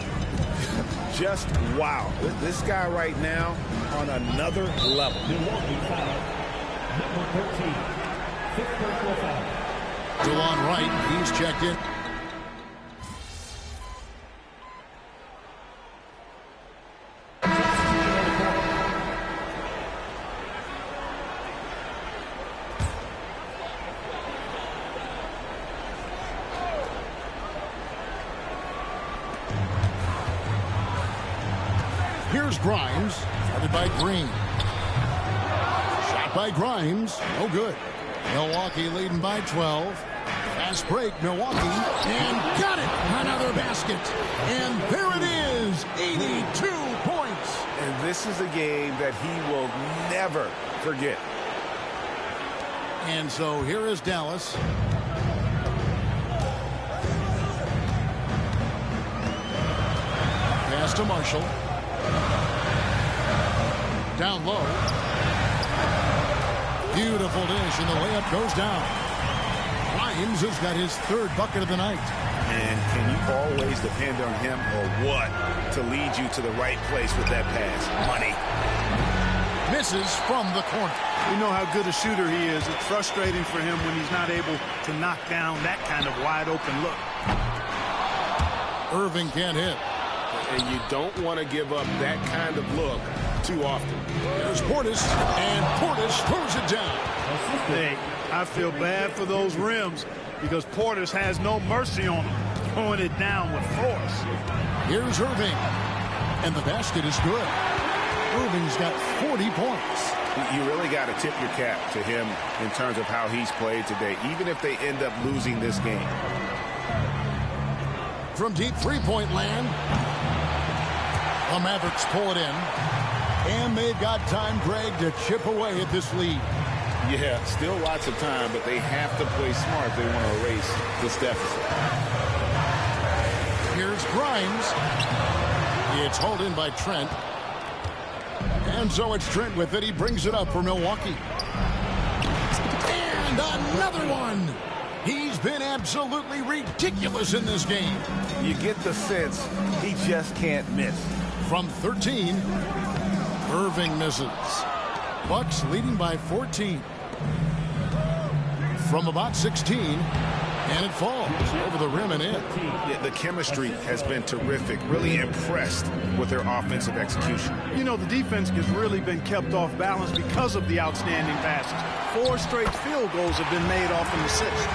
Just wow. This guy right now on another level. DeLon Wright, he's checked in. Here's Grimes, started by Green. Shot by Grimes, no good. Milwaukee leading by 12. Fast break, Milwaukee, and got it! Another basket. And there it is, 82 points. And this is a game that he will never forget. And so here is Dallas. Pass to Marshall. Down low. Beautiful dish, and the layup goes down. Grimes has got his third bucket of the night. And can you always depend on him or what to lead you to the right place with that pass? Money. Misses from the corner. We know how good a shooter he is. It's frustrating for him when he's not able to knock down that kind of wide open look. Irving can't hit. And you don't want to give up that kind of look too often. There's Portis, and Portis throws it down. Hey, I feel bad for those rims because Portis has no mercy on them, throwing it down with force. Here's Irving, and the basket is good. Irving's got 40 points. You really got to tip your cap to him in terms of how he's played today, even if they end up losing this game. From deep three-point land, the Mavericks pull it in, and they've got time, Greg, to chip away at this lead. Yeah, still lots of time, but they have to play smart if they want to erase this deficit. Here's Grimes. It's hauled in by Trent. And so it's Trent with it. He brings it up for Milwaukee. And another one. He's been absolutely ridiculous in this game. You get the sense he just can't miss. From 13, Irving misses. Bucks leading by 14. From about 16, and it falls over the rim and in. Yeah, the chemistry has been terrific. Really impressed with their offensive execution. You know, the defense has really been kept off balance because of the outstanding passes. 4 straight field goals have been made off an assist.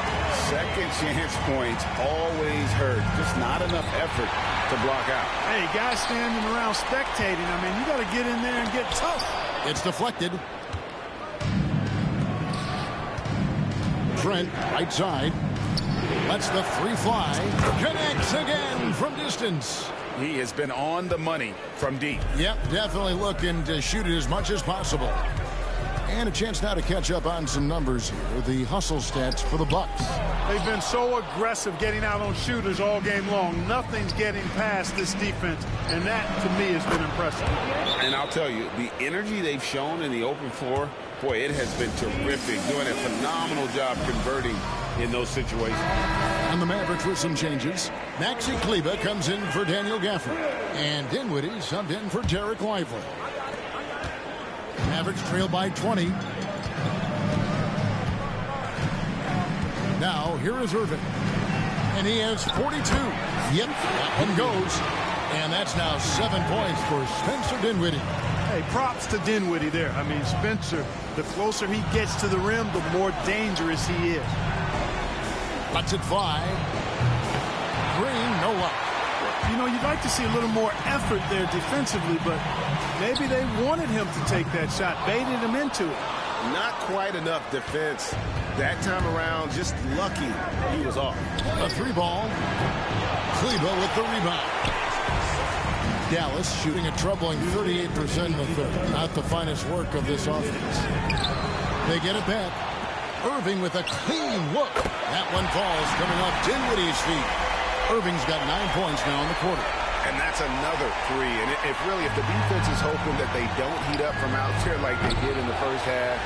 Second chance points always hurt. Just not enough effort to block out. Hey, guys standing around spectating. I mean, you got to get in there and get tough. It's deflected. Trent, right side. Lets the three fly. Connects again from distance. He has been on the money from deep. Yep, definitely looking to shoot it as much as possible. And a chance now to catch up on some numbers here. The hustle stats for the Bucks. They've been so aggressive getting out on shooters all game long. Nothing's getting past this defense, and that, to me, has been impressive. And I'll tell you, the energy they've shown in the open floor, boy, it has been terrific. Doing a phenomenal job converting in those situations. And the Mavericks with some changes. Maxi Kleber comes in for Daniel Gafford. And Dinwiddie subbed in for Derek Lively. Mavericks trail by 20. Now, here is Irving. And he has 42. Yep, that one goes. And that's now 7 points for Spencer Dinwiddie. Hey, props to Dinwiddie there. I mean, Spencer, the closer he gets to the rim, the more dangerous he is. Lets it fly. Green, no luck. You know, you'd like to see a little more effort there defensively, but maybe they wanted him to take that shot, baited him into it. Not quite enough defense that time around. Just lucky he was off. A three ball. Kleber with the rebound. Dallas shooting a troubling 38% in the third. Not the finest work of this offense. They get it back. Irving with a clean look. That one falls coming off Dinwiddie's feet. Irving's got 9 points now in the quarter. And that's another three. And if the defense is hoping that they don't heat up from out there like they did in the first half,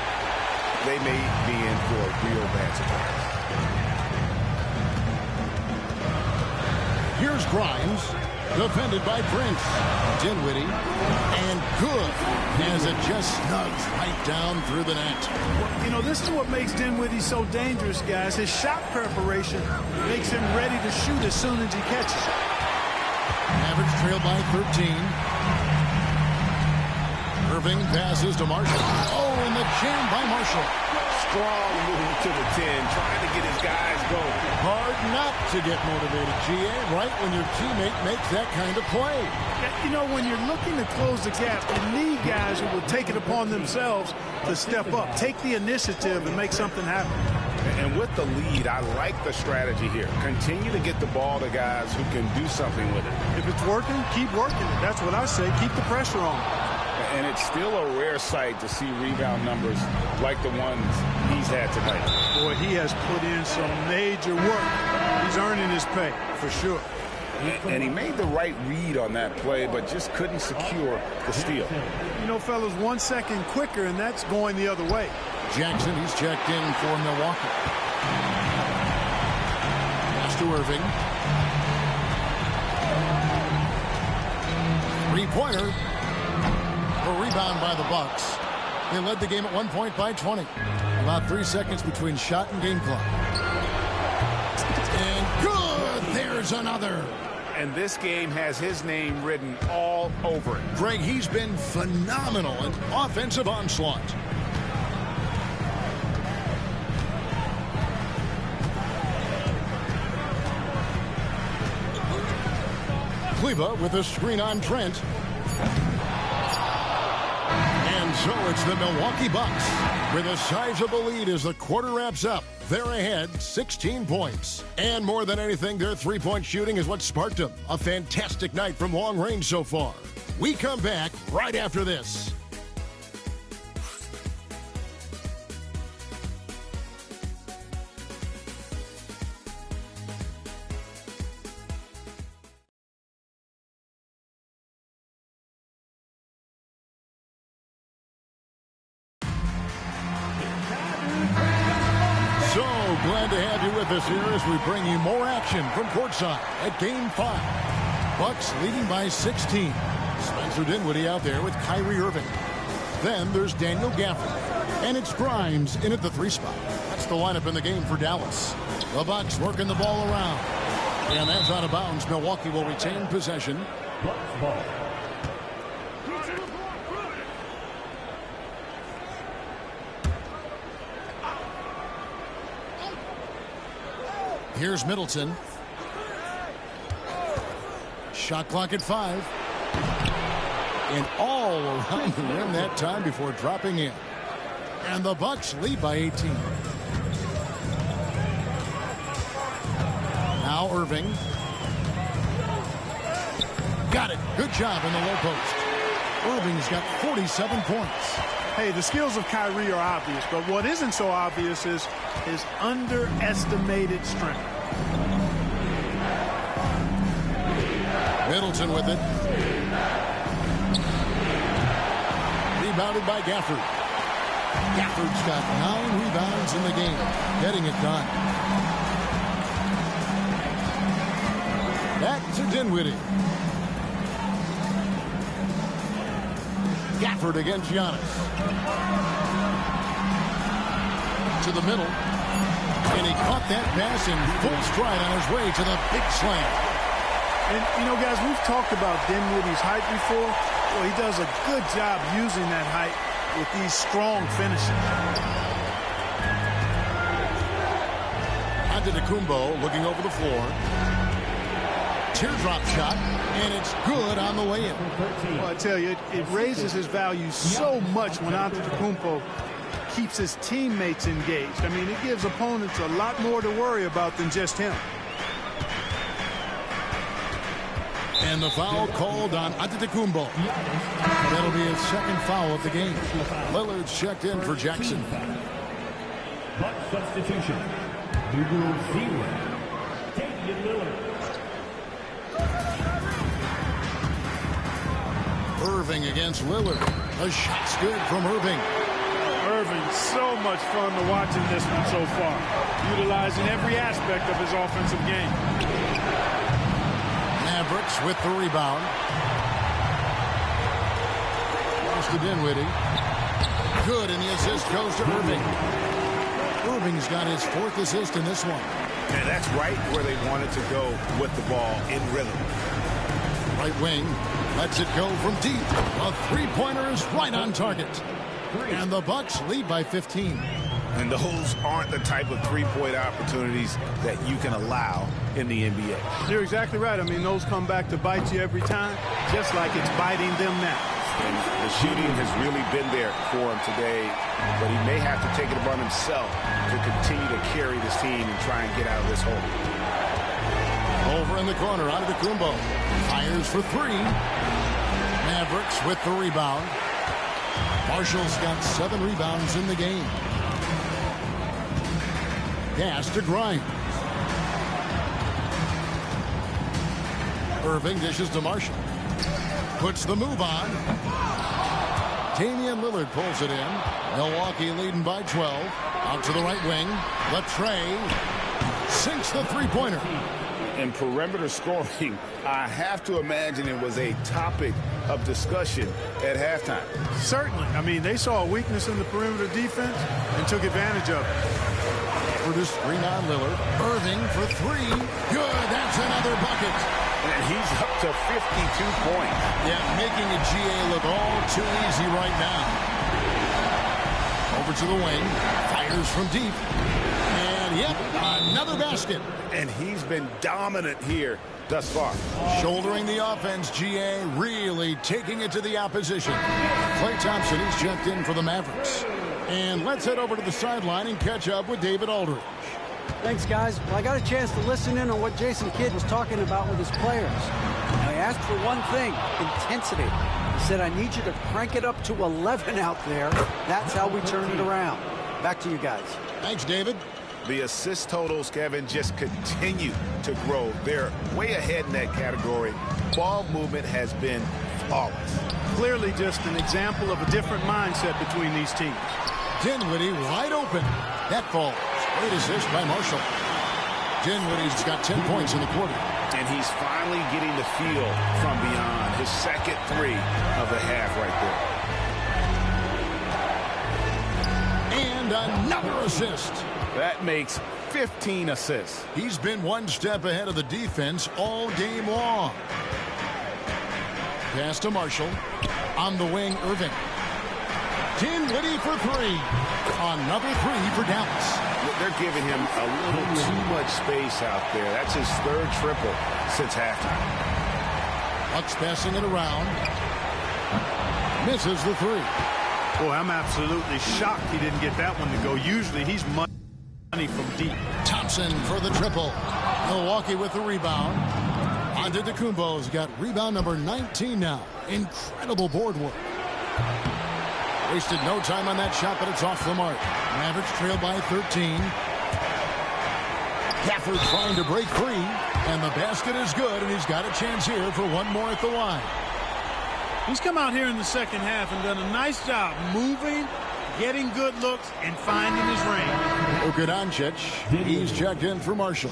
they may be in for a real bad surprise. Here's Grimes, defended by Prince. Dinwiddie, and good, as it just snugs right down through the net. Well, you know, this is what makes Dinwiddie so dangerous, guys. His shot preparation makes him ready to shoot as soon as he catches it. Mavericks trail by 13. Irving passes to Marshall. Oh, and the jam by Marshall. Strong move to the 10, trying to get his guys going. Hard not to get motivated, GA, right when your teammate makes that kind of play. You know, when you're looking to close the gap, you need guys who will take it upon themselves to step up, take the initiative, and make something happen. And with the lead, I like the strategy here. Continue to get the ball to guys who can do something with it. If it's working, keep working it. That's what I say. Keep the pressure on. And it's still a rare sight to see rebound numbers like the ones he's had tonight. Boy, he has put in some major work. He's earning his pay, for sure. And he made the right read on that play, but just couldn't secure the steal. You know, fellas, 1 second quicker, and that's going the other way. Jackson, he's checked in for Milwaukee. Pass to Irving. Three-pointer. A rebound by the Bucks. They led the game at 1 point by 20. About 3 seconds between shot and game clock. And good! There's another. And this game has his name written all over it. Greg, he's been phenomenal in offensive onslaught. Kleba with a screen on Trent. And so it's the Milwaukee Bucks with a sizable lead as the quarter wraps up. They're ahead 16 points. And more than anything, their three-point shooting is what sparked them. A fantastic night from long range so far. We come back right after this. Glad to have you with us here as we bring you more action from courtside at Game 5. Bucks leading by 16. Spencer Dinwiddie out there with Kyrie Irving. Then there's Daniel Gafford. And it's Grimes in at the 3 spot. That's the lineup in the game for Dallas. The Bucks working the ball around. And that's out of bounds. Milwaukee will retain possession. Bucks ball. Here's Middleton. Shot clock at 5. And all around the rim that time before dropping in. And the Bucks lead by 18. Now Irving. Got it. Good job in the low post. Irving's got 47 points. Hey, the skills of Kyrie are obvious, but what isn't so obvious is his underestimated strength. Middleton with it. Rebounded by Gafford. Gafford's got 9 rebounds in the game, getting it done. Back to Dinwiddie. Gafford against Giannis. To the middle. And he caught that pass in full stride on his way to the big slam. And, you know, guys, we've talked about Dinwiddie's height before. Well, he does a good job using that height with these strong finishes. Antetokounmpo looking over the floor. Teardrop shot, and it's good on the way in. Well, I tell you, it raises his value so much when Antetokounmpo keeps his teammates engaged. I mean, it gives opponents a lot more to worry about than just him. And the foul called on Antetokounmpo. That'll be his second foul of the game. Lillard's checked in for Jackson. Buck substitution. Numero 0. Damian Lillard. Irving against Lillard. A shot's good from Irving. Irving, so much fun to watch in this one so far, utilizing every aspect of his offensive game. Mavericks with the rebound. Pass to Dinwiddie. Good, and the assist goes to Irving. Irving's got his 4th assist in this one. And that's right where they wanted to go with the ball, in rhythm. Right wing. Lets it go from deep. A three-pointer is right on target. And the Bucks lead by 15. And those aren't the type of three-point opportunities that you can allow in the NBA. You're exactly right. I mean, those come back to bite you every time, just like it's biting them now. And the shooting has really been there for him today, but he may have to take it upon himself to continue to carry this team and try and get out of this hole. Over in the corner, Antetokounmpo fires for 3. Mavericks with the rebound. Marshall's got 7 rebounds in the game. Pass to Grimes. Irving dishes to Marshall. Puts the move on. Damian Lillard pulls it in. Milwaukee leading by 12. Out to the right wing. Latrey sinks the three-pointer. In perimeter scoring, I have to imagine it was a topic of discussion at halftime. Certainly. I mean, they saw a weakness in the perimeter defense and took advantage of it. For the screen on Lillard. Irving for three. Good. That's another bucket. And he's up to 52 points. Yeah, making a GA look all too easy right now. Over to the wing. Fires from deep. And, yep, another basket. And he's been dominant here thus far. Shouldering the offense, GA really taking it to the opposition. Klay Thompson, he's checked in for the Mavericks. And let's head over to the sideline and catch up with David Aldridge. Thanks, guys. Well, I got a chance to listen in on what Jason Kidd was talking about with his players. Now, he asked for one thing, intensity. He said, I need you to crank it up to 11 out there. That's how we turn it around. Back to you guys. Thanks, David. The assist totals, Kevin, just continue to grow. They're way ahead in that category. Ball movement has been flawless. Clearly just an example of a different mindset between these teams. Dinwiddie wide open. That falls. Great assist by Marshall. Dinwiddie's got 10 points in the quarter. And he's finally getting the feel from beyond. His second three of the half right there. And another assist. That makes 15 assists. He's been one step ahead of the defense all game long. Pass to Marshall. On the wing, Irving. Dinwiddie for three. Another three for Dallas. They're giving him a little too much space out there. That's his third triple since halftime. Bucks passing it around. Misses the three. Boy, I'm absolutely shocked he didn't get that one to go. Usually he's money from deep. Thompson for the triple. Milwaukee with the rebound. Antetokounmpo's got rebound number 19 now. Incredible board work. Wasted no time on that shot, but it's off the mark. Mavericks trail by 13. Gafford trying to break free, and the basket is good, and he's got a chance here for one more at the line. He's come out here in the second half and done a nice job moving, getting good looks, and finding his range. Luka Doncic, he's checked in for Marshall.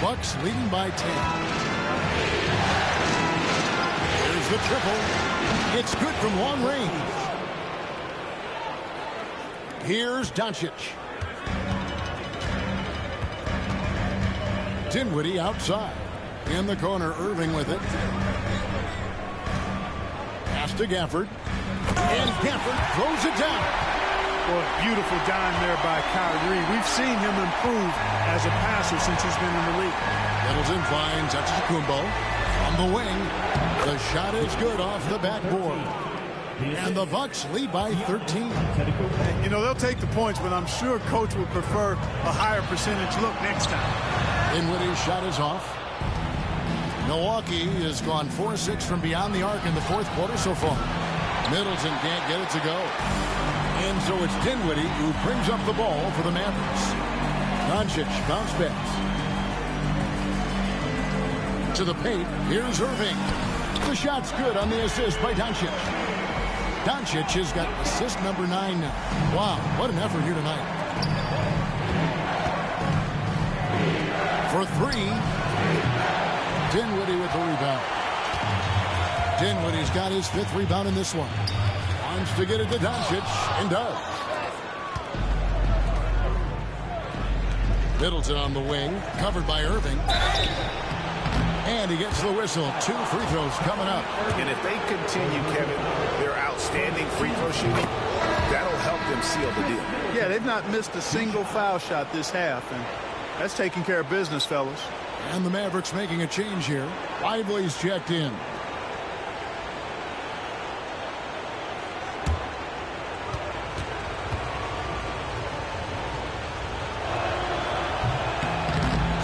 Bucks leading by 10. Here's the triple. It's good from long range. Here's Doncic. Dinwiddie outside. In the corner, Irving with it. Pass to Gafford. And Gafford throws it down. Boy, beautiful dime there by Kyrie. We've seen him improve as a passer since he's been in the league. Middleton finds Antetokounmpo on the wing. The shot is good off the backboard. And the Bucks lead by 13. You know, they'll take the points, but I'm sure Coach would prefer a higher percentage look next time. Dinwiddie's shot is off. Milwaukee has gone 4-6 from beyond the arc in the fourth quarter so far. Middleton can't get it to go. And so it's Dinwiddie who brings up the ball for the Mavericks. Doncic bounce pass. To the paint. Here's Irving. The shot's good on the assist by Doncic. Doncic has got assist number 9 now. Wow, what an effort here tonight. For three. Dinwiddie with the rebound. Dinwiddie's got his 5th rebound in this one. Wants to get it to Doncic, and does. Middleton on the wing, covered by Irving. And he gets the whistle. 2 free throws coming up. And if they continue, Kevin, their outstanding free throw shooting, that'll help them seal the deal. Yeah, they've not missed a single foul shot this half, and that's taking care of business, fellas. And the Mavericks making a change here. Lively's checked in.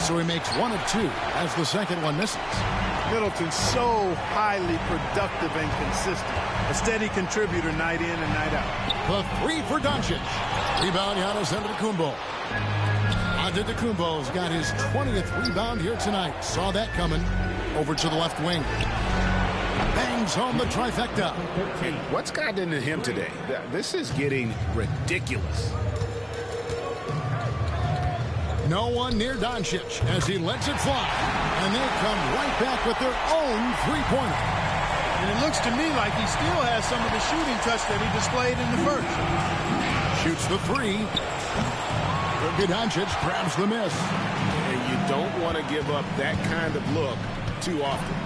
So he makes 1 of 2 as the second one misses. Middleton's so highly productive and consistent. A steady contributor night in and night out. The three for Doncic. Rebound, Giannis Antetokounmpo. Antetokounmpo's got his 20th rebound here tonight. Saw that coming. Over to the left wing. Bangs home the trifecta. And what's gotten into him today? This is getting ridiculous. No one near Doncic as he lets it fly. And they come right back with their own three-pointer. And it looks to me like he still has some of the shooting touch that he displayed in the first. Shoots the three. Luka Doncic grabs the miss. And you don't want to give up that kind of look too often.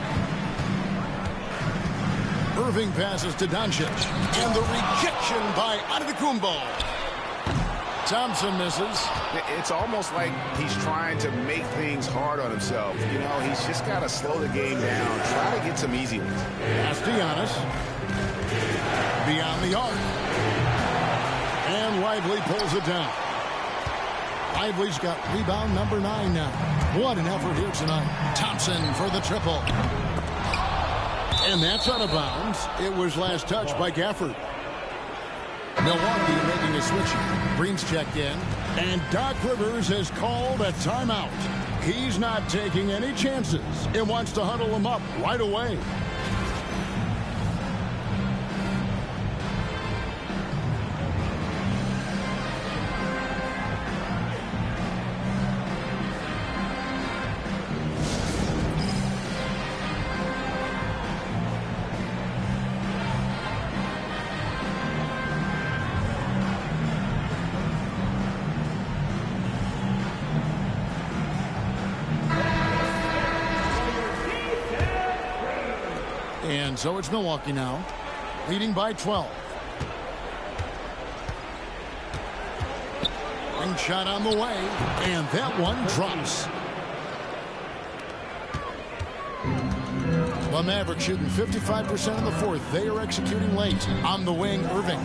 Irving passes to Doncic. And the rejection by Antetokounmpo. Thompson misses. It's almost like he's trying to make things hard on himself. You know, he's just got to slow the game down. Try to get some easy ones. Pass to Giannis. Beyond the arc. And Lively pulls it down. Lively's got rebound number 9 now. What an effort here tonight. Thompson for the triple. And that's out of bounds. It was last touched by Gafford. Milwaukee making a switch. Green's checked in. And Doc Rivers has called a timeout. He's not taking any chances and wants to huddle them up right away. And so it's Milwaukee now, leading by 12. Ring shot on the way, and that one drops. The Mavericks shooting 55% in the fourth. They are executing late. On the wing, Irving.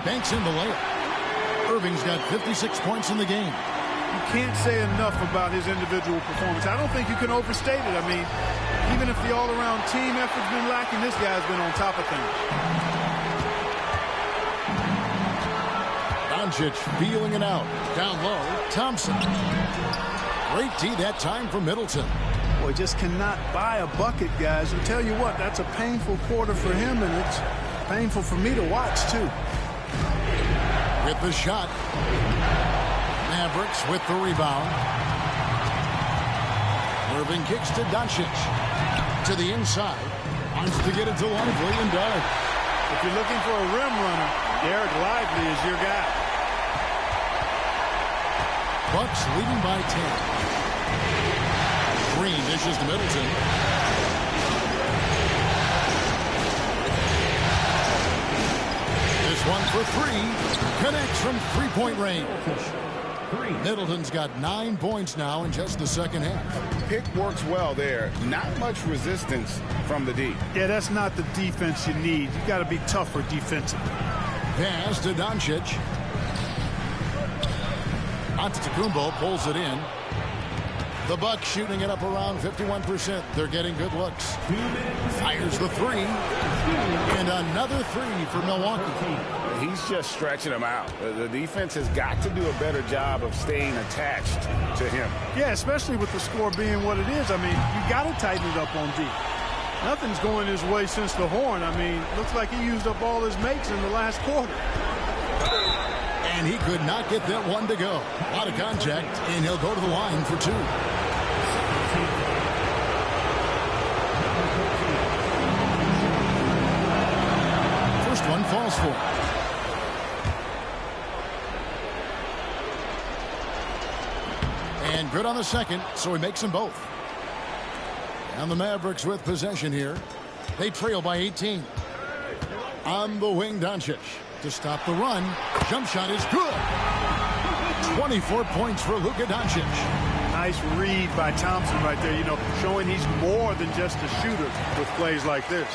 Banks in the layup. Irving's got 56 points in the game. You can't say enough about his individual performance. I don't think you can overstate it. I mean, even if the all-around team effort's been lacking, this guy's been on top of things. Doncic feeling it out. Down low, Thompson. Great D that time from Middleton. Boy, just cannot buy a bucket, guys. And tell you what, that's a painful quarter for him, and it's painful for me to watch, too. With the shot. Mavericks with the rebound. Irving kicks to Doncic. To the inside. Wants to get it to Lively and does. If you're looking for a rim runner, Derek Lively is your guy. Bucks leading by 10. Green dishes to Middleton. One for three. Connects from three-point range. Middleton's got 9 points now in just the second half. Pick works well there. Not much resistance from the D. Yeah, that's not the defense you need. You got to be tougher defensively. Pass to Doncic. Antetokounmpo pulls it in. The Bucks shooting it up around 51%. They're getting good looks. Fires the three. And another three for Milwaukee. He's just stretching them out. The defense has got to do a better job of staying attached to him. Yeah, especially with the score being what it is. I mean, you got to tighten it up on D. Nothing's going his way since the horn. I mean, looks like he used up all his makes in the last quarter. And he could not get that one to go. A lot of contact, and he'll go to the line for two. First one falls for. And good on the second, so he makes them both. And the Mavericks with possession here. They trail by 18. On the wing, Doncic. To stop the run. Jump shot is good. 24 points for Luka Doncic. Nice read by Thompson right there, you know, showing he's more than just a shooter with plays like this.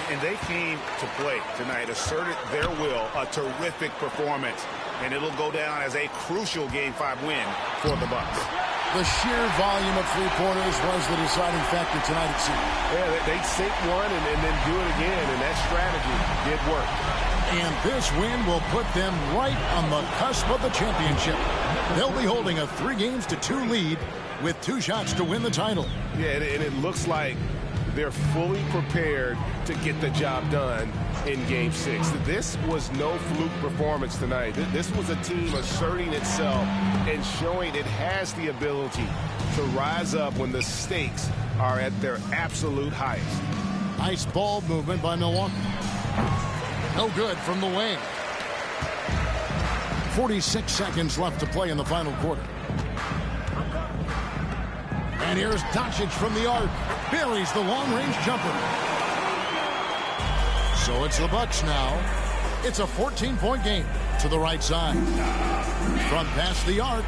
And they came to play tonight, asserted their will, a terrific performance. And it'll go down as a crucial Game 5 win for the Bucks. The sheer volume of three-pointers was the deciding factor tonight, it seemed. Yeah, they'd sink one and then do it again, and that strategy did work. And this win will put them right on the cusp of the championship. They'll be holding a 3-2 lead with 2 shots to win the title. Yeah, and it looks like they're fully prepared to get the job done in Game 6. This was no fluke performance tonight. This was a team asserting itself and showing it has the ability to rise up when the stakes are at their absolute highest. Nice ball movement by Milwaukee. No good from the wing. 46 seconds left to play in the final quarter. And here's Doncic from the arc. Buries the long-range jumper. So it's the Bucks now. It's a 14-point game to the right side. From past the arc.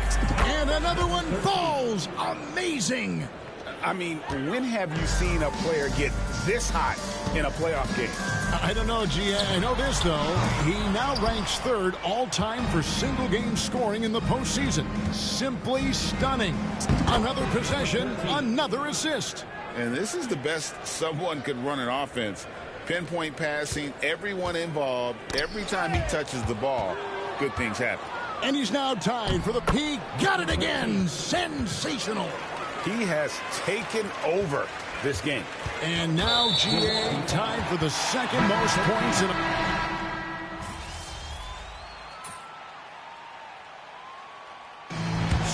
And another one falls. Amazing. I mean, when have you seen a player get this hot in a playoff game? I don't know, G.A. I know this, though. He now ranks 3rd all-time for single-game scoring in the postseason. Simply stunning. Another possession, another assist. And this is the best someone could run an offense. Pinpoint passing, everyone involved. Every time he touches the ball, good things happen. And he's now tied for the peak. Got it again. Sensational. He has taken over this game. And now G.A. tied for the second most points in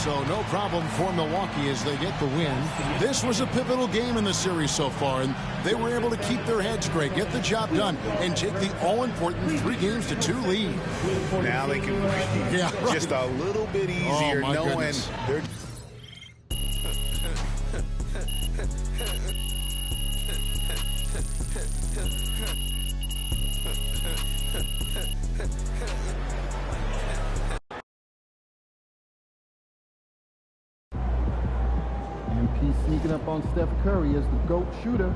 So no problem for Milwaukee as they get the win. This was a pivotal game in the series so far, and they were able to keep their heads straight, get the job done, and take the all-important 3-2 lead. Now they can breathe just a little bit easier knowing they're... MP sneaking up on Steph Curry as the GOAT shooter.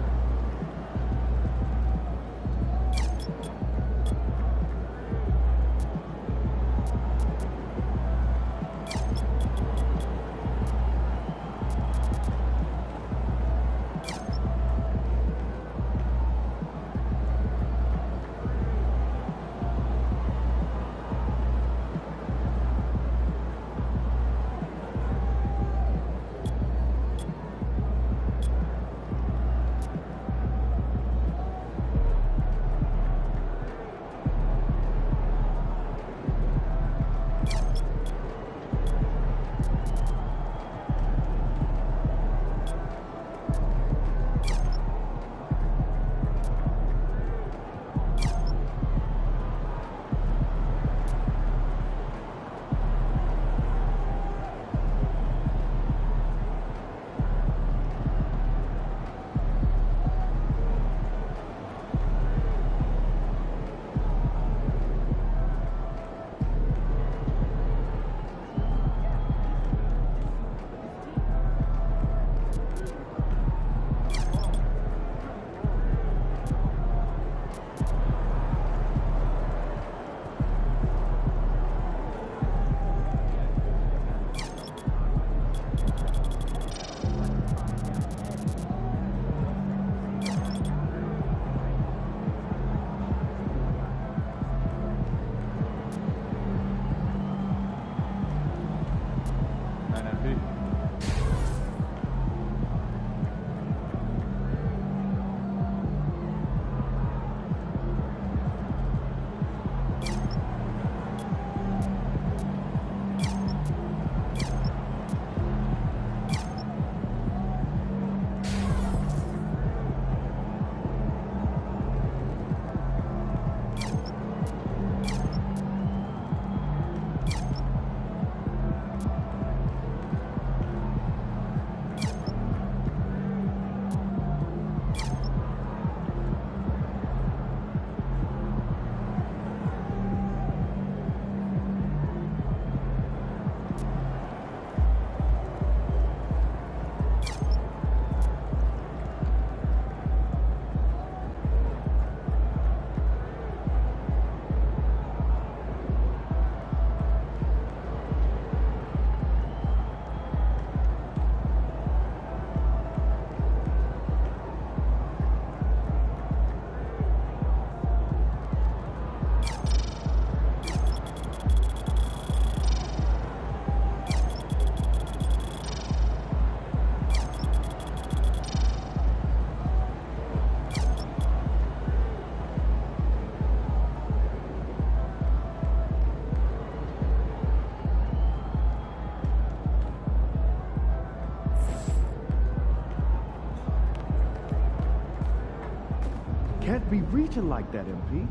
Can't be reaching like that, MP.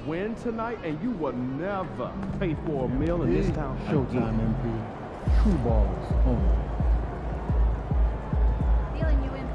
Win tonight, and you will never pay for a meal in this town. Showtime, MP. True ballers only. Feeling you, MP.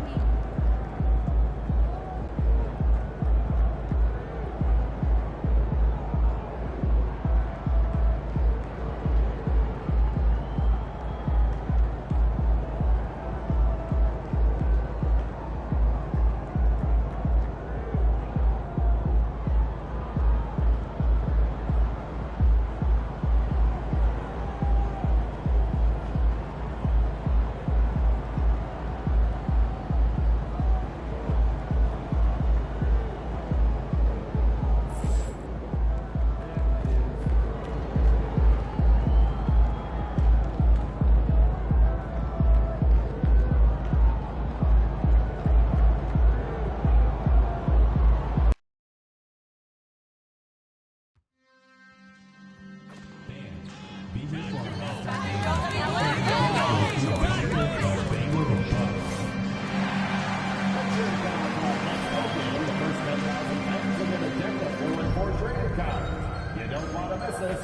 You don't want to miss this.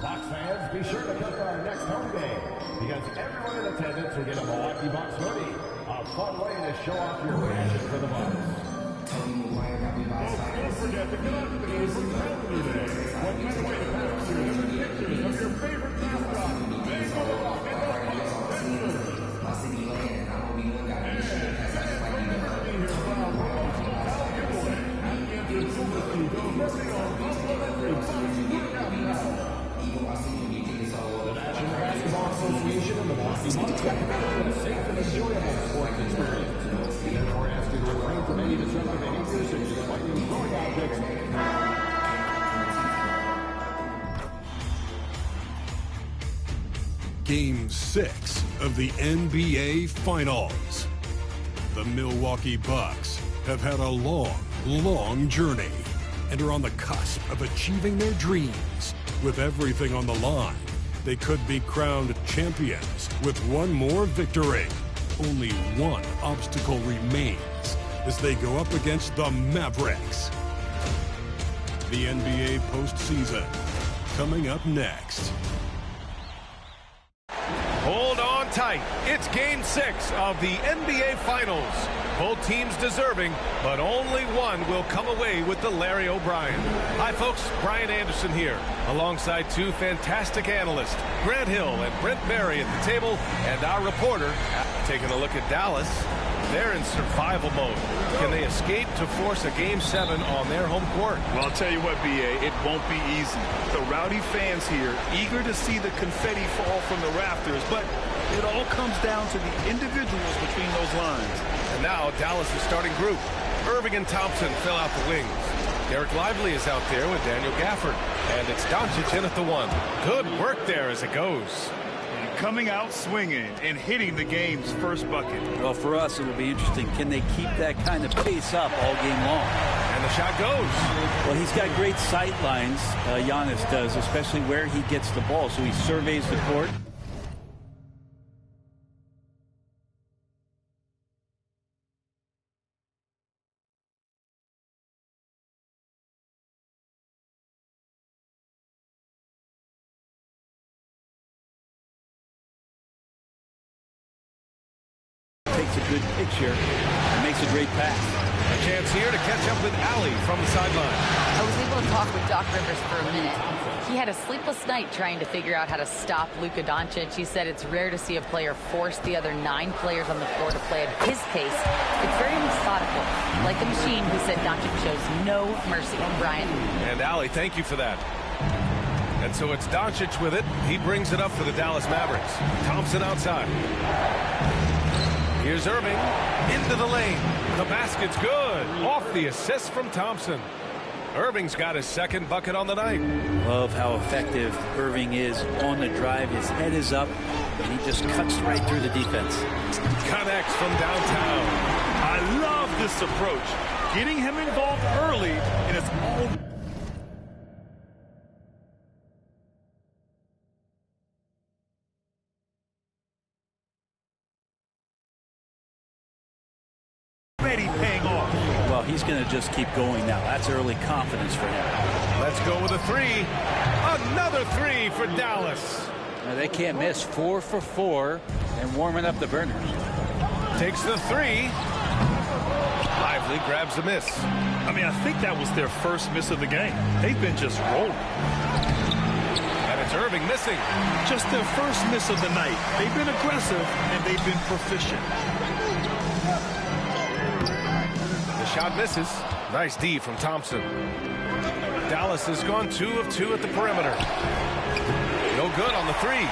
Bucks fans, be sure to check our next home game because everyone in attendance will get a Milwaukee Bucks hoodie. A fun way to show off your passion for the Bucks. Don't forget to get out to the game from Family Day. What better way to pass through than pictures of your favorite mascot? Big on the rock and the Bucks Denver. My city land, I don't be one guy. And fans will never be here proud promotional talent giveaway. At the entrance to the studio, working on complimentary Bucks workout now. The National Basketball Association and the Milwaukee Bucks recommend a safe and enjoyable sports experience. Therefore, ask you to refrain from any disruptive behaviors such as fighting throwing objects. Game 6 of the NBA Finals. The Milwaukee Bucks have had a long journey and are on the cusp of achieving their dreams. With everything on the line, they could be crowned champions with one more victory. Only one obstacle remains as they go up against the Mavericks. The NBA postseason coming up next. Hold on tight. It's Game 6 of the NBA Finals. Both teams deserving, but only one will come away with the Larry O'Brien. Hi, folks. Brian Anderson here, alongside two fantastic analysts, Grant Hill and Brent Barry at the table, and our reporter taking a look at Dallas. They're in survival mode. Can they escape to force a Game 7 on their home court? Well, I'll tell you what, B.A., it won't be easy. The rowdy fans here, eager to see the confetti fall from the rafters, but it all comes down to the individuals between those lines. And now Dallas' starting group. Irving and Thompson fill out the wings. Derek Lively is out there with Daniel Gafford. And it's Doncic in at the one. Good work there as it goes. Coming out swinging and hitting the game's first bucket. Well, for us, it will be interesting. Can they keep that kind of pace up all game long? And the shot goes. Well, he's got great sight lines, Giannis does, especially where he gets the ball. So he surveys the court. Takes a good picture and makes a great pass. A chance here to catch up with Allie from the sideline. I was able to talk with Doc Rivers for a minute. He had a sleepless night trying to figure out how to stop Luka Doncic. He said it's rare to see a player force the other 9 players on the floor to play at his pace. It's very methodical. like the machine who said Doncic shows no mercy. Brian. And Allie, thank you for that. And so it's Doncic with it. He brings it up for the Dallas Mavericks. Thompson outside. Here's Irving into the lane. The basket's good. Off the assist from Thompson. Irving's got his second bucket on the night. Love how effective Irving is on the drive. His head is up, and he just cuts right through the defense. Connects from downtown. I love this approach. Getting him involved early, and it's all... paying off. Well, he's going to just keep going now. That's early confidence for him. Let's go with a three. Another three for Dallas. Now, they can't miss. 4 for 4 and warming up the burners. Takes the three. Lively grabs a miss. I mean, I think that was their first miss of the game. They've been just rolling. And it's Irving missing. Just their first miss of the night. They've been aggressive, and they've been proficient. The shot misses. Nice D from Thompson. Dallas has gone 2 of 2 at the perimeter. No good on the three.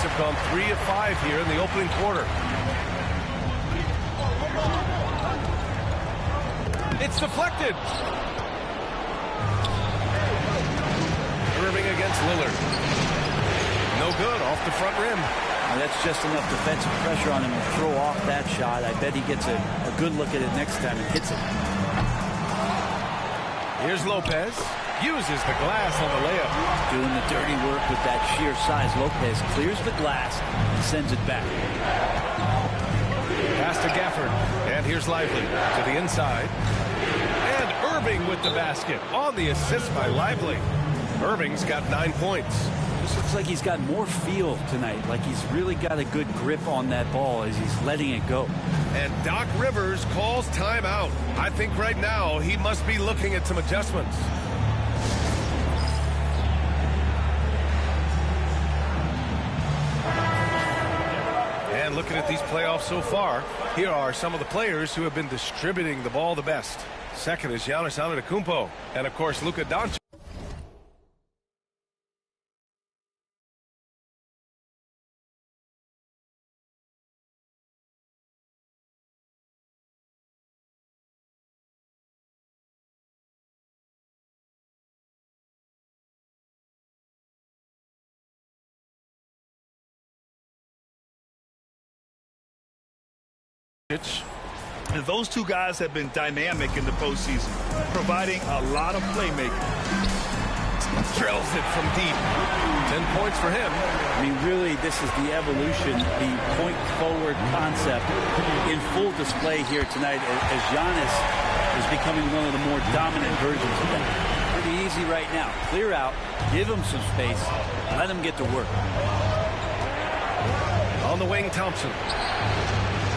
have gone 3 of 5 here in the opening quarter. It's deflected. Irving against Lillard. No good, off the front rim. Now that's just enough defensive pressure on him to throw off that shot. I bet he gets a good look at it next time and hits it. Here's Lopez. Uses the glass on the layup. Doing the dirty work with that sheer size. Lopez clears the glass and sends it back. Pass to Gafford. And here's Lively to the inside. And Irving with the basket on the assist by Lively. Irving's got 9 points. This looks like he's got more feel tonight, like he's really got a good grip on that ball as he's letting it go. And Doc Rivers calls timeout. I think right now he must be looking at some adjustments. And looking at these playoffs so far, here are some of the players who have been distributing the ball the best. Second is Giannis Antetokounmpo, and of course Luka Doncic. And those two guys have been dynamic in the postseason, providing a lot of playmaking. Drills it from deep. 10 points for him. I mean, really, this is the evolution, the point-forward concept in full display here tonight as Giannis is becoming one of the more dominant versions of that. Pretty easy right now. Clear out, give him some space, let him get to work. On the wing, Thompson.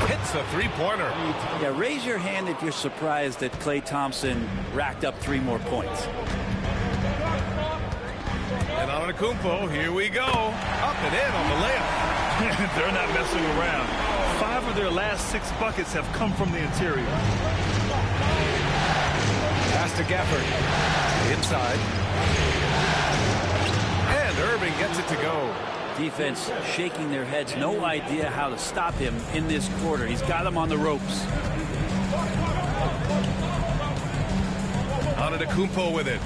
Hits a three-pointer. Yeah, raise your hand if you're surprised that Klay Thompson racked up 3 more points. And Antetokounmpo, here we go. Up and in on the layup. They're not messing around. 5 of their last 6 buckets have come from the interior. Pass to Gafford. Inside. And Irving gets it to go. Defense shaking their heads. No idea how to stop him in this quarter. He's got him on the ropes. Antetokounmpo with it.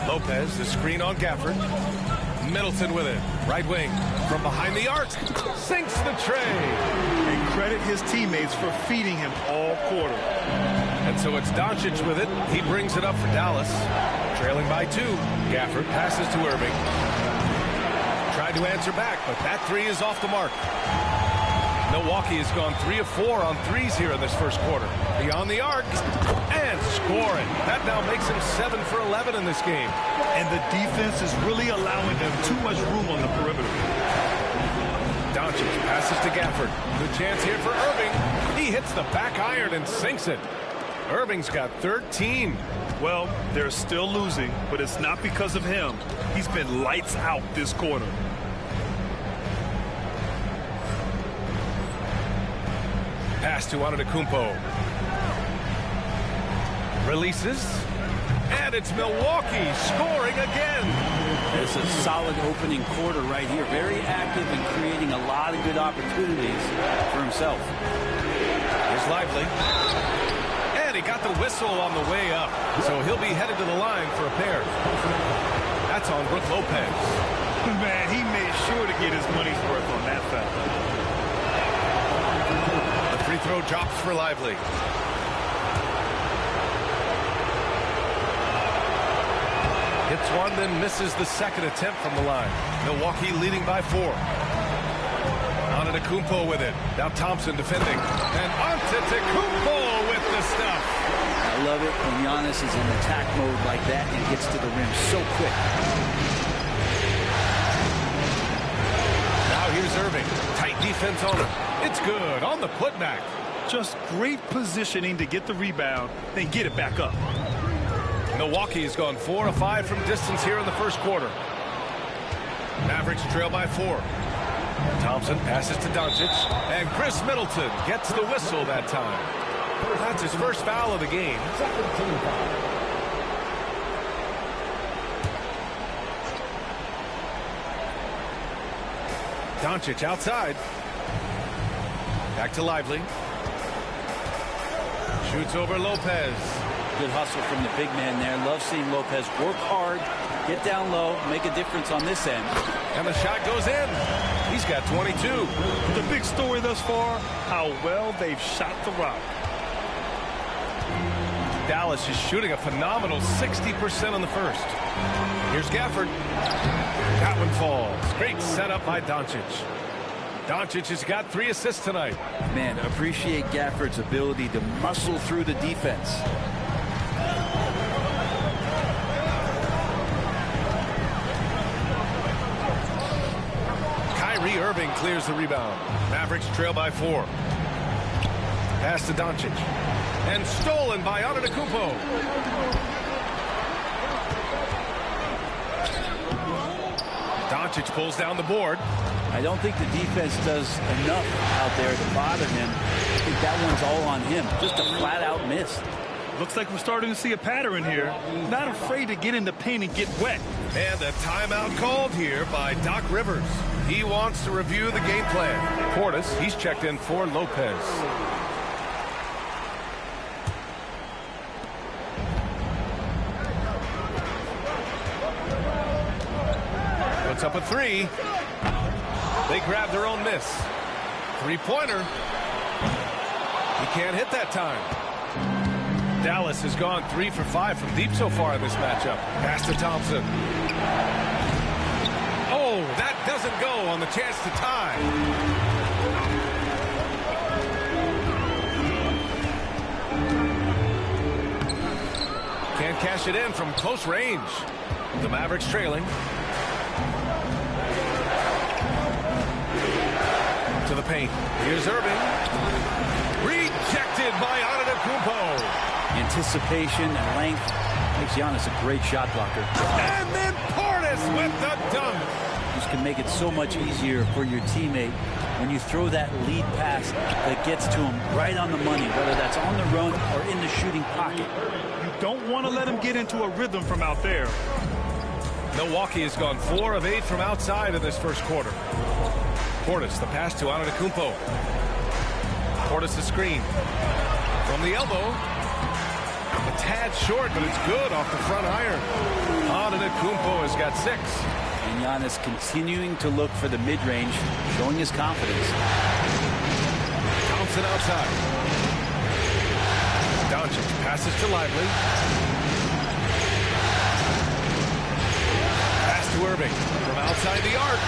Lopez, the screen on Gafford. Middleton with it. Right wing. From behind the arc. Sinks the tray. And credit his teammates for feeding him all quarter. And so it's Doncic with it. He brings it up for Dallas. Trailing by 2. Gafford passes to Irving. Tried to answer back, but that 3 is off the mark. Milwaukee has gone 3 of 4 on threes here in this first quarter. Beyond the arc. And scoring. That now makes him 7 for 11 in this game. And the defense is really allowing them too much room on the perimeter. Doncic passes to Gafford. Good chance here for Irving. He hits the back iron and sinks it. Irving's got 13. Well, they're still losing, but it's not because of him. He's been lights out this quarter. Pass to Antetokounmpo. Releases. And it's Milwaukee scoring again. It's a solid opening quarter right here. Very active and creating a lot of good opportunities for himself. Here's Lively. And he got the whistle on the way up. So he'll be headed to the line for a pair. That's on Brook Lopez. Man, he made sure to get his money's worth on that foul. The free throw drops for Lively. Hits one, then misses the second attempt from the line. Milwaukee leading by 4. Antetokounmpo with it. Now Thompson defending. And Antetokounmpo with the stuff. I love it when Giannis is in attack mode like that and gets to the rim so quick. Now here's Irving. Tight defense on him. It's good on the putback. Just great positioning to get the rebound, then get it back up. Milwaukee has gone 4 of 5 from distance here in the first quarter. Mavericks trail by 4. Thompson passes to Doncic, and Chris Middleton gets the whistle that time. That's his first foul of the game. Doncic outside. Back to Lively. Shoots over Lopez. Good hustle from the big man there. Love seeing Lopez work hard, get down low, make a difference on this end. And the shot goes in. He's got 22. The big story thus far, how well they've shot the rock. Dallas is shooting a phenomenal 60% in the first. Here's Gafford. That one falls. Great setup by Doncic. Doncic has got 3 assists tonight. Man, appreciate Gafford's ability to muscle through the defense. Kyrie Irving clears the rebound. Mavericks trail by 4. Pass to Doncic. And stolen by Antetokounmpo. Doncic pulls down the board. I don't think the defense does enough out there to bother him. I think that one's all on him. Just a flat-out miss. Looks like we're starting to see a pattern here. Not afraid to get in the paint and get wet. And a timeout called here by Doc Rivers. He wants to review the game plan. Portis, he's checked in for Lopez. Puts up a 3. They grab their own miss. 3-pointer. He can't hit that time. Dallas has gone 3 for 5 from deep so far in this matchup. Pass to Thompson. Oh, that doesn't go on the chance to tie. Can't cash it in from close range. The Mavericks trailing. To the paint. Here's Irving. Rejected by Antetokounmpo. Anticipation and length makes Giannis a great shot blocker. And then Portis with the dunk. This can make it so much easier for your teammate when you throw that lead pass that gets to him right on the money, whether that's on the run or in the shooting pocket. You don't want to let him get into a rhythm from out there. Milwaukee has gone 4 of 8 from outside in this first quarter. Portis, the pass to Antetokounmpo. Portis' screen. From the elbow. A tad short, but it's good off the front iron. Antetokounmpo has got 6. And Giannis continuing to look for the mid-range, showing his confidence. Thompson outside. Doncic passes to Lively. Pass to Irving from outside the arc.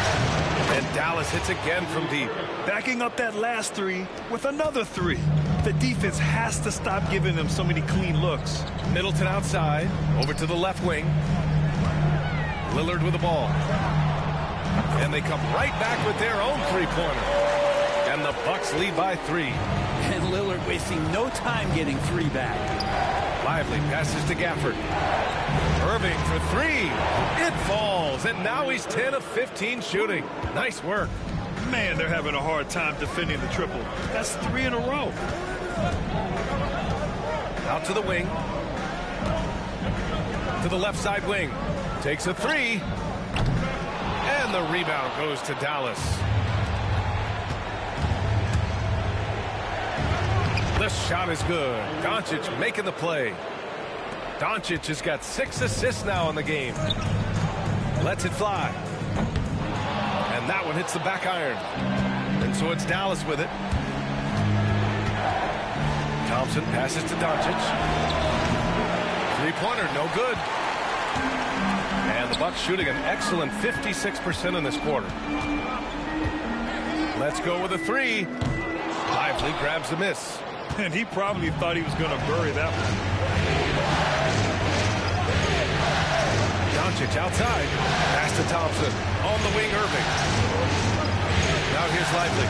And Dallas hits again from deep. Backing up that last 3 with another 3. The defense has to stop giving them so many clean looks. Middleton outside. Over to the left wing. Lillard with the ball. And they come right back with their own 3-pointer. And the Bucks lead by 3. And Lillard wasting no time getting 3 back. Lively passes to Gafford. Irving for 3. It falls, and now he's 10 of 15 shooting. Nice work. Man, they're having a hard time defending the triple. That's 3 in a row. Out to the wing. To the left side wing. Takes a 3. And the rebound goes to Dallas. The shot is good. Doncic making the play. Doncic has got 6 assists now in the game. Lets it fly. And that one hits the back iron. And so it's Dallas with it. Thompson passes to Doncic. 3-pointer, no good. And the Bucks shooting an excellent 56% in this quarter. Let's go with a 3. Lively grabs the miss. And he probably thought he was going to bury that one. Doncic outside. Pass to Thompson. On the wing, Irving. Now here's Lively.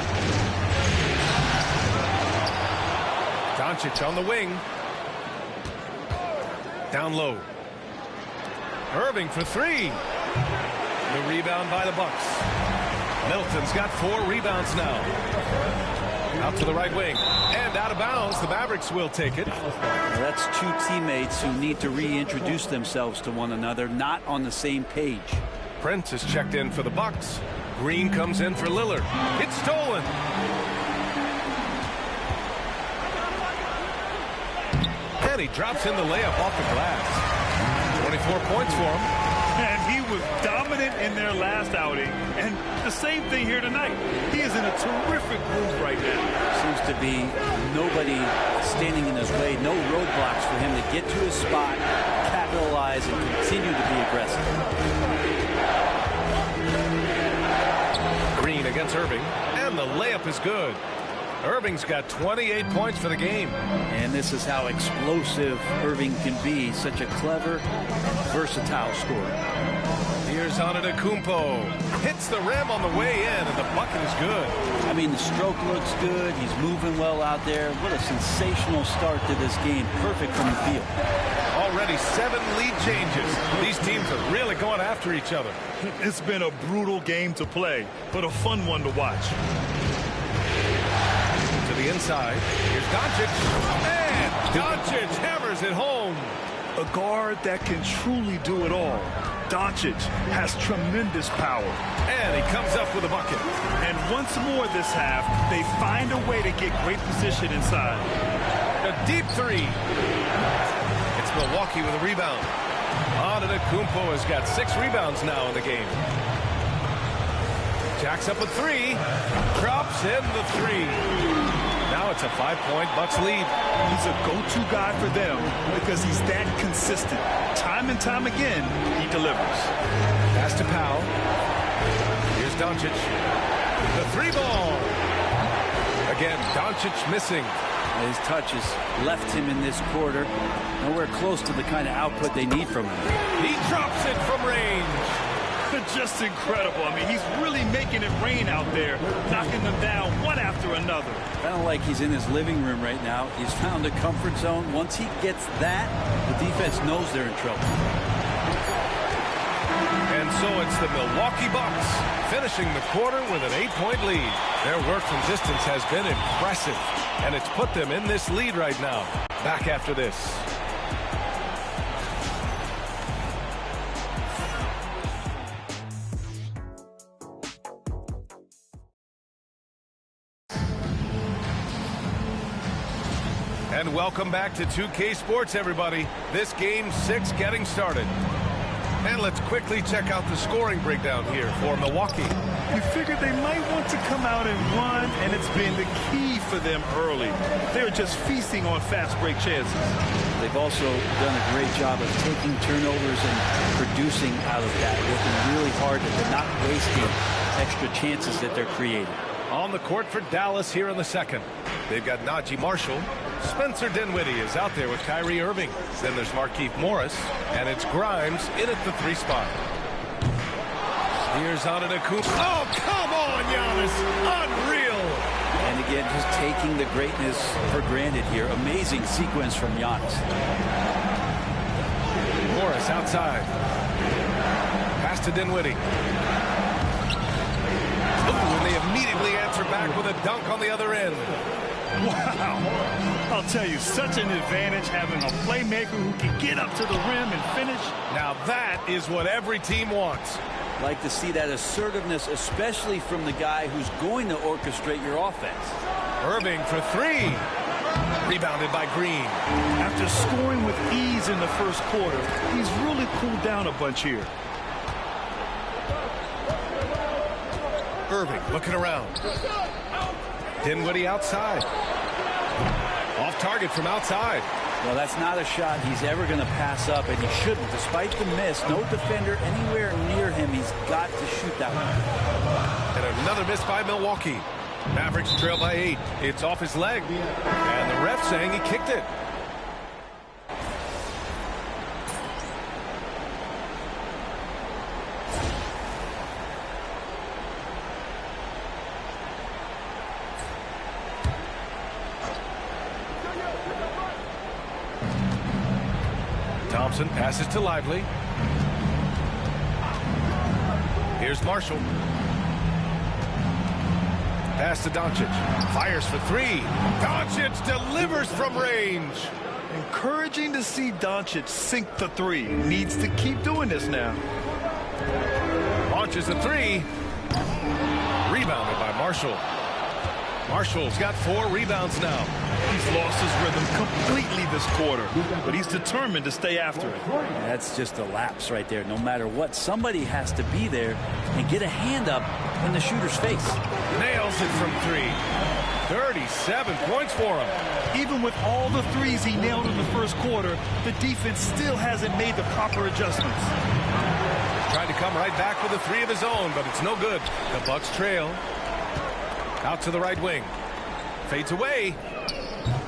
Doncic on the wing. Down low. Irving for 3. The rebound by the Bucks. Middleton's got 4 rebounds now. Out to the right wing. And out of bounds. The Mavericks will take it. Well, that's 2 teammates who need to reintroduce themselves to one another, not on the same page. Prince is checked in for the Bucks. Green comes in for Lillard. It's stolen. And he drops in the layup off the glass. 24 points for him. And he was dominant in their last outing. And the same thing here tonight. He is in a terrific groove right now. Seems to be nobody standing in his way. No roadblocks for him to get to his spot, capitalize, and continue to be aggressive. Green against Irving. And the layup is good. Irving's got 28 points for the game. And this is how explosive Irving can be. Such a clever, versatile scorer. Here's Antetokounmpo. Hits the rim on the way in, and the bucket is good. I mean, the stroke looks good. He's moving well out there. What a sensational start to this game. Perfect from the field. Already 7 lead changes. These teams are really going after each other. It's been a brutal game to play, but a fun one to watch. To the inside. Here's Doncic. And Doncic hammers it home. A guard that can truly do it all. Doncic has tremendous power. And he comes up with a bucket. And once more this half, they find a way to get great position inside. A deep three. It's Milwaukee with a rebound. Antetokounmpo has got 6 rebounds now in the game. Jacks up a 3. Drops in the 3. Now it's a 5-point Bucks lead. He's a go-to guy for them because he's that consistent. Time and time again, he delivers. Pass to Powell. Here's Doncic. The 3 ball. Again, Doncic missing. His touches left him in this quarter. Nowhere close to the kind of output they need from him. He drops it from range. Just incredible. I mean, he's really making it rain out there, knocking them down one after another. Kind of like he's in his living room right now. He's found a comfort zone. Once he gets that, the defense knows they're in trouble. And so it's the Milwaukee Bucks finishing the quarter with an 8-point lead. Their work from distance has been impressive, and it's put them in this lead right now. Back after this. And welcome back to 2K Sports, everybody. This game 6 getting started. And let's quickly check out the scoring breakdown here for Milwaukee. You figured they might want to come out and run, and it's been the key for them early. They're just feasting on fast break chances. They've also done a great job of taking turnovers and producing out of that, working really hard and they're not wasting extra chances that they're creating. On the court for Dallas here in the second. They've got Najee Marshall. Spencer Dinwiddie is out there with Kyrie Irving. Then there's Markieff Morris, and it's Grimes in at the 3 spot. Here's Antetokounmpo. Oh, come on, Giannis. Unreal. And again, just taking the greatness for granted here. Amazing sequence from Giannis. Morris outside. Pass to Dinwiddie. And they immediately answer back with a dunk on the other end. Wow. I'll tell you, such an advantage having a playmaker who can get up to the rim and finish. Now that is what every team wants. Like to see that assertiveness, especially from the guy who's going to orchestrate your offense. Irving for 3. Rebounded by Green. After scoring with ease in the first quarter, he's really cooled down a bunch here. Irving looking around. Dinwiddie outside. Off target from outside. Well, that's not a shot he's ever going to pass up, and he shouldn't. Despite the miss, no defender anywhere near him. He's got to shoot that one. And another miss by Milwaukee. Mavericks trail by 8. It's off his leg. And the ref saying he kicked it. Thompson passes to Lively. Here's Marshall. Pass to Doncic. Fires for 3. Doncic delivers from range. Encouraging to see Doncic sink the 3. Needs to keep doing this now. Launches a 3. Marshall. Marshall's got 4 rebounds now. He's lost his rhythm completely this quarter, but he's determined to stay after it. That's just a lapse right there. No matter what, somebody has to be there and get a hand up in the shooter's face. Nails it from 3. 37 points for him. Even with all the threes he nailed in the first quarter, the defense still hasn't made the proper adjustments. Trying to come right back with a 3 of his own, but it's no good. The Bucks trail. Out to the right wing. Fades away.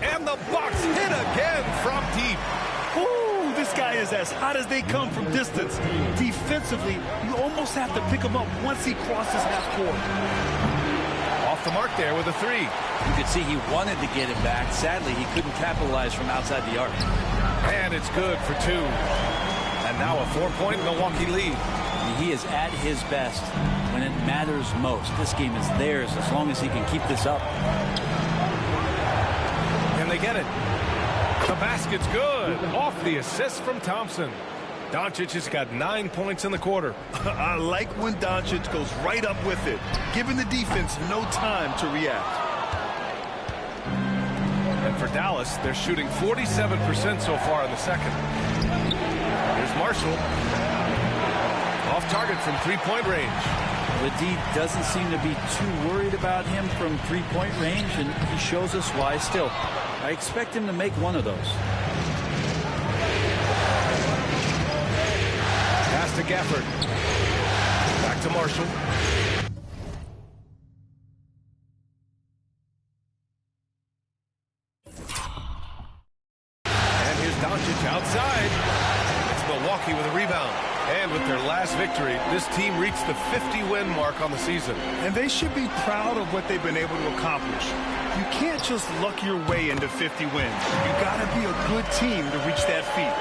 And the Bucks hit again from deep. Ooh, this guy is as hot as they come from distance. Defensively, you almost have to pick him up once he crosses half court. Off the mark there with a 3. You could see he wanted to get it back. Sadly, he couldn't capitalize from outside the arc. And it's good for 2. And now a 4-point Milwaukee lead. He is at his best when it matters most. This game is theirs as long as he can keep this up. And they get it. The basket's good. Off the assist from Thompson. Doncic has got 9 points in the quarter. I like when Doncic goes right up with it, giving the defense no time to react. And for Dallas, they're shooting 47% so far in the second. Here's Marshall. Off target from 3-point range. The D doesn't seem to be too worried about him from 3-point range, and he shows us why still. I expect him to make one of those. Pass to Gafford. Back to Marshall. And here's Doncic outside. It's Milwaukee with a rebound. And with their last victory, this team reached the 50-win mark on the season. And they should be proud of what they've been able to accomplish. You can't just luck your way into 50 wins. You got to be a good team to reach that feat.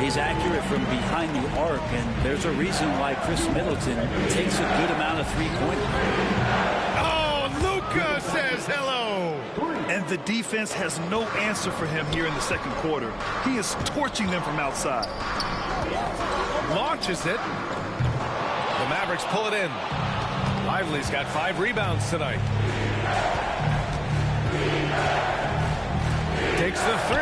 He's accurate from behind the arc, and there's a reason why Chris Middleton takes a good amount of three-pointers. Oh, Luka says hello. And the defense has no answer for him here in the second quarter. He is torching them from outside. Launches it. The Mavericks pull it in. Lively's got 5 rebounds tonight. Takes the 3.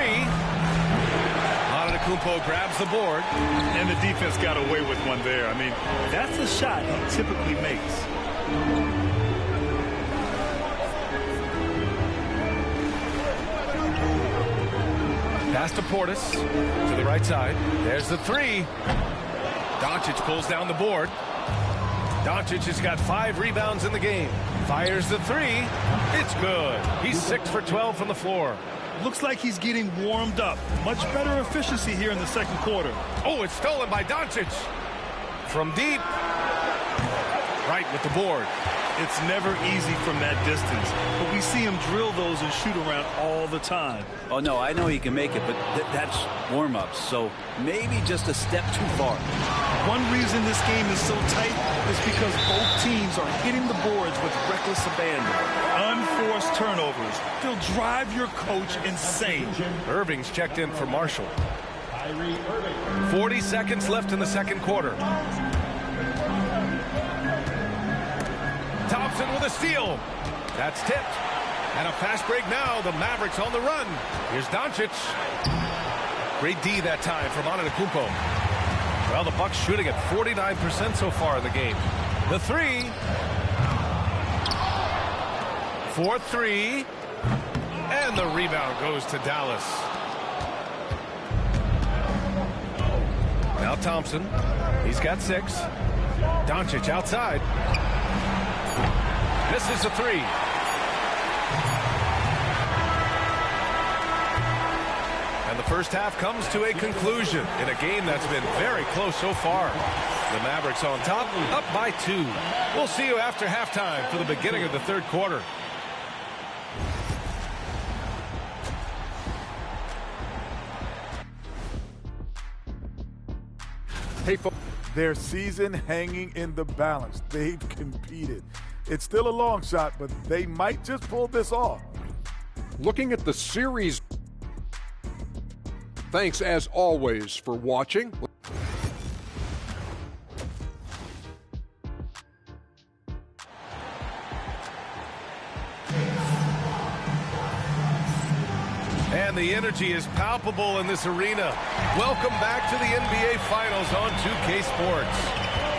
Antetokounmpo grabs the board. And the defense got away with one there. I mean, that's a shot he typically makes. Pass to Portis. To the right side. There's the 3. Doncic pulls down the board. Doncic has got 5 rebounds in the game. Fires the 3. It's good. He's 6 for 12 from the floor. Looks like he's getting warmed up. Much better efficiency here in the second quarter. Oh, it's stolen by Doncic. From deep. Right with the board. It's never easy from that distance, but we see him drill those and shoot around all the time. Oh, no, I know he can make it, but that's warm-ups, so maybe just a step too far. One reason this game is so tight is because both teams are hitting the boards with reckless abandon. Unforced turnovers. They'll drive your coach insane. Irving's checked in for Marshall. 40 seconds left in the second quarter. Thompson with a steal. That's tipped. And a fast break now. The Mavericks on the run. Here's Doncic. Great D that time from Antetokounmpo. Well, the Bucks shooting at 49% so far in the game. The 3. 4-3. And the rebound goes to Dallas. Now Thompson. He's got 6. Doncic outside. Misses a 3. And the first half comes to a conclusion in a game that's been very close so far. The Mavericks on top, up by 2. We'll see you after halftime for the beginning of the third quarter. Hey, folks, their season hanging in the balance. They've competed. It's still a long shot, but they might just pull this off. Looking at the series, thanks as always for watching. And the energy is palpable in this arena. Welcome back to the NBA Finals on 2K Sports.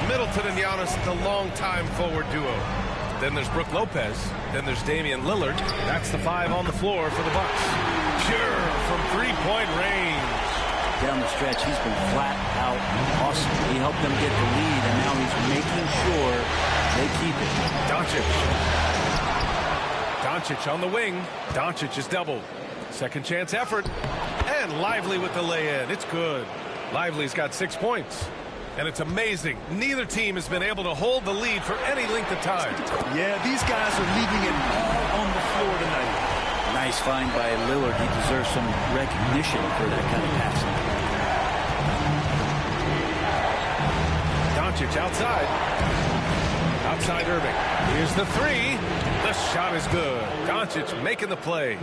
Middleton and Giannis, the longtime forward duo. Then there's Brook Lopez. Then there's Damian Lillard. That's the 5 on the floor for the Bucks. Pure from three-point range. Down the stretch, he's been flat out awesome. He helped them get the lead, and now he's making sure they keep it. Doncic on the wing. Doncic is doubled. Second chance effort. And Lively with the lay-in. It's good. Lively's got 6 points. And it's amazing. Neither team has been able to hold the lead for any length of time. Yeah, these guys are leaving it all on the floor tonight. Nice find by Lillard. He deserves some recognition for that kind of passing. Doncic outside. Outside Irving. Here's the 3. The shot is good. Doncic making the play.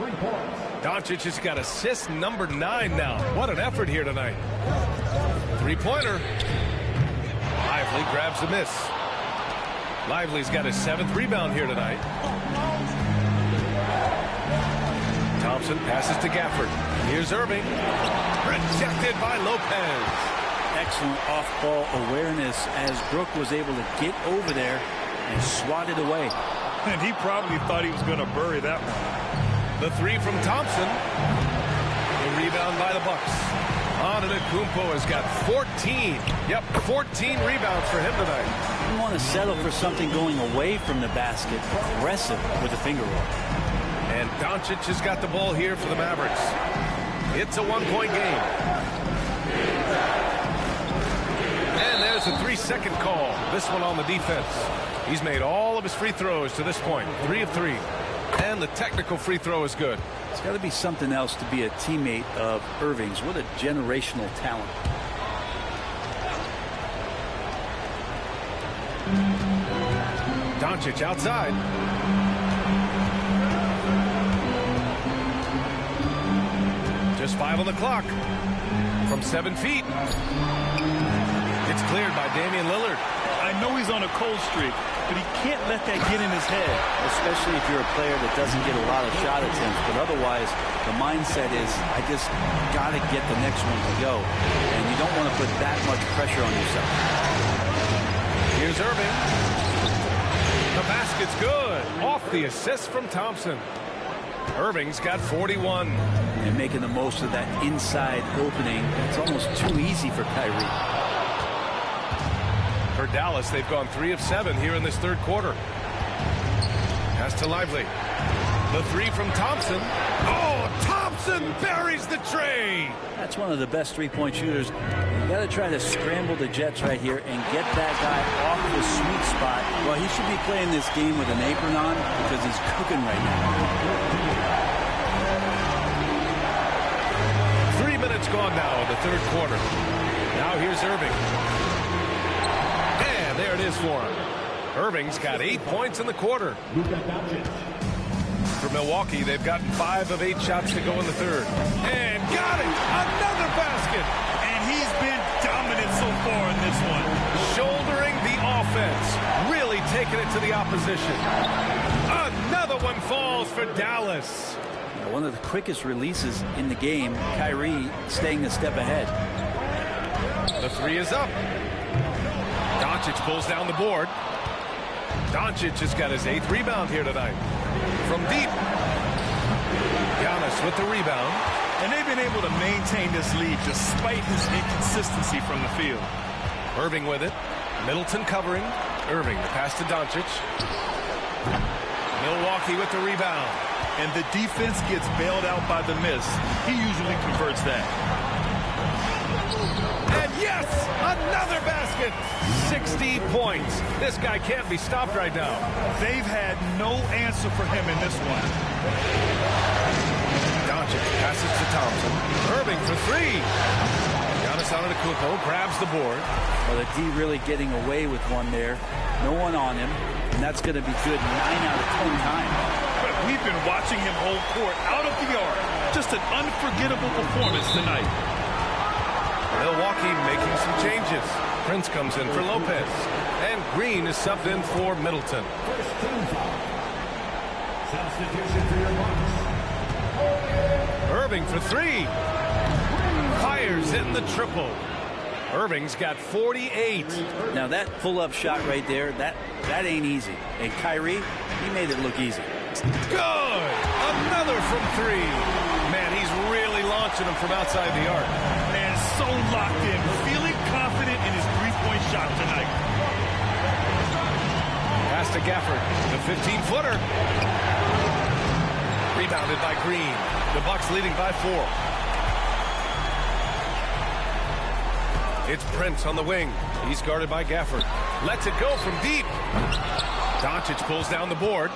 Doncic has got assist number 9 now. What an effort here tonight. Three-pointer. Lively grabs the miss. Lively's got his 7th rebound here tonight. Thompson passes to Gafford. Here's Irving. Rejected by Lopez. Excellent off-ball awareness as Brook was able to get over there and swat it away. And he probably thought he was going to bury that one. The 3 from Thompson. The rebound by the Bucks. Antetokounmpo has got 14. Yep, 14 rebounds for him tonight. You want to settle for something going away from the basket. Aggressive with the finger roll. And Doncic has got the ball here for the Mavericks. It's a 1-point game. And there's a 3-second call. This one on the defense. He's made all of his free throws to this point. 3 of 3. And the technical free throw is good. It's got to be something else to be a teammate of Irving's. What a generational talent. Doncic outside. Just 5 on the clock. From 7 feet. It's cleared by Damian Lillard. I know he's on a cold streak, but he can't let that get in his head. Especially if you're a player that doesn't get a lot of shot attempts. But otherwise, the mindset is, I just got to get the next one to go. And you don't want to put that much pressure on yourself. Here's Irving. The basket's good. Off the assist from Thompson. Irving's got 41. And making the most of that inside opening. It's almost too easy for Kyrie. For Dallas, they've gone 3 of 7 here in this third quarter. Pass to Lively. The 3 from Thompson. Oh, Thompson buries the tray. That's one of the best three-point shooters. You got to try to scramble the Jets right here and get that guy off the sweet spot. Well, he should be playing this game with an apron on because he's cooking right now. 3 minutes gone now in the third quarter. Now here's Irving. And there it is for him. Irving's got 8 points in the quarter. For Milwaukee, they've gotten 5 of 8 shots to go in the third. And got it! Another basket! And he's been dominant so far in this one. Shouldering the offense. Really taking it to the opposition. Another one falls for Dallas. One of the quickest releases in the game. Kyrie staying a step ahead. The 3 is up. Doncic pulls down the board. Doncic has got his 8th rebound here tonight. From deep. Giannis with the rebound. And they've been able to maintain this lead despite his inconsistency from the field. Irving with it. Middleton covering. Irving, the pass to Doncic. Milwaukee with the rebound. And the defense gets bailed out by the miss. He usually converts that. And yes, another basket. 60 points. This guy can't be stopped right now. They've had no answer for him in this one. Doncic passes to Thompson. Irving for 3. Giannis Antetokounmpo grabs the board. Well, the D really getting away with one there. No one on him. And that's going to be good 9 out of 10 times. But we've been watching him hold court out of the arc. Just an unforgettable performance tonight. Milwaukee making some changes. Prince comes in for Lopez. And Green is subbed in for Middleton. Substitution for your Bucks. Irving for three. Fires in the triple. Irving's got 48. Now that pull-up shot right there, that ain't easy. And Kyrie, he made it look easy. Good! Another from three. Man, he's really launching them from outside the arc. Man, so locked in, feeling confident in his three-point shot tonight. Pass to Gafford, the 15-footer. Rebounded by Green. The Bucks leading by 4. It's Prince on the wing. He's guarded by Gafford. Lets it go from deep. Doncic pulls down the board.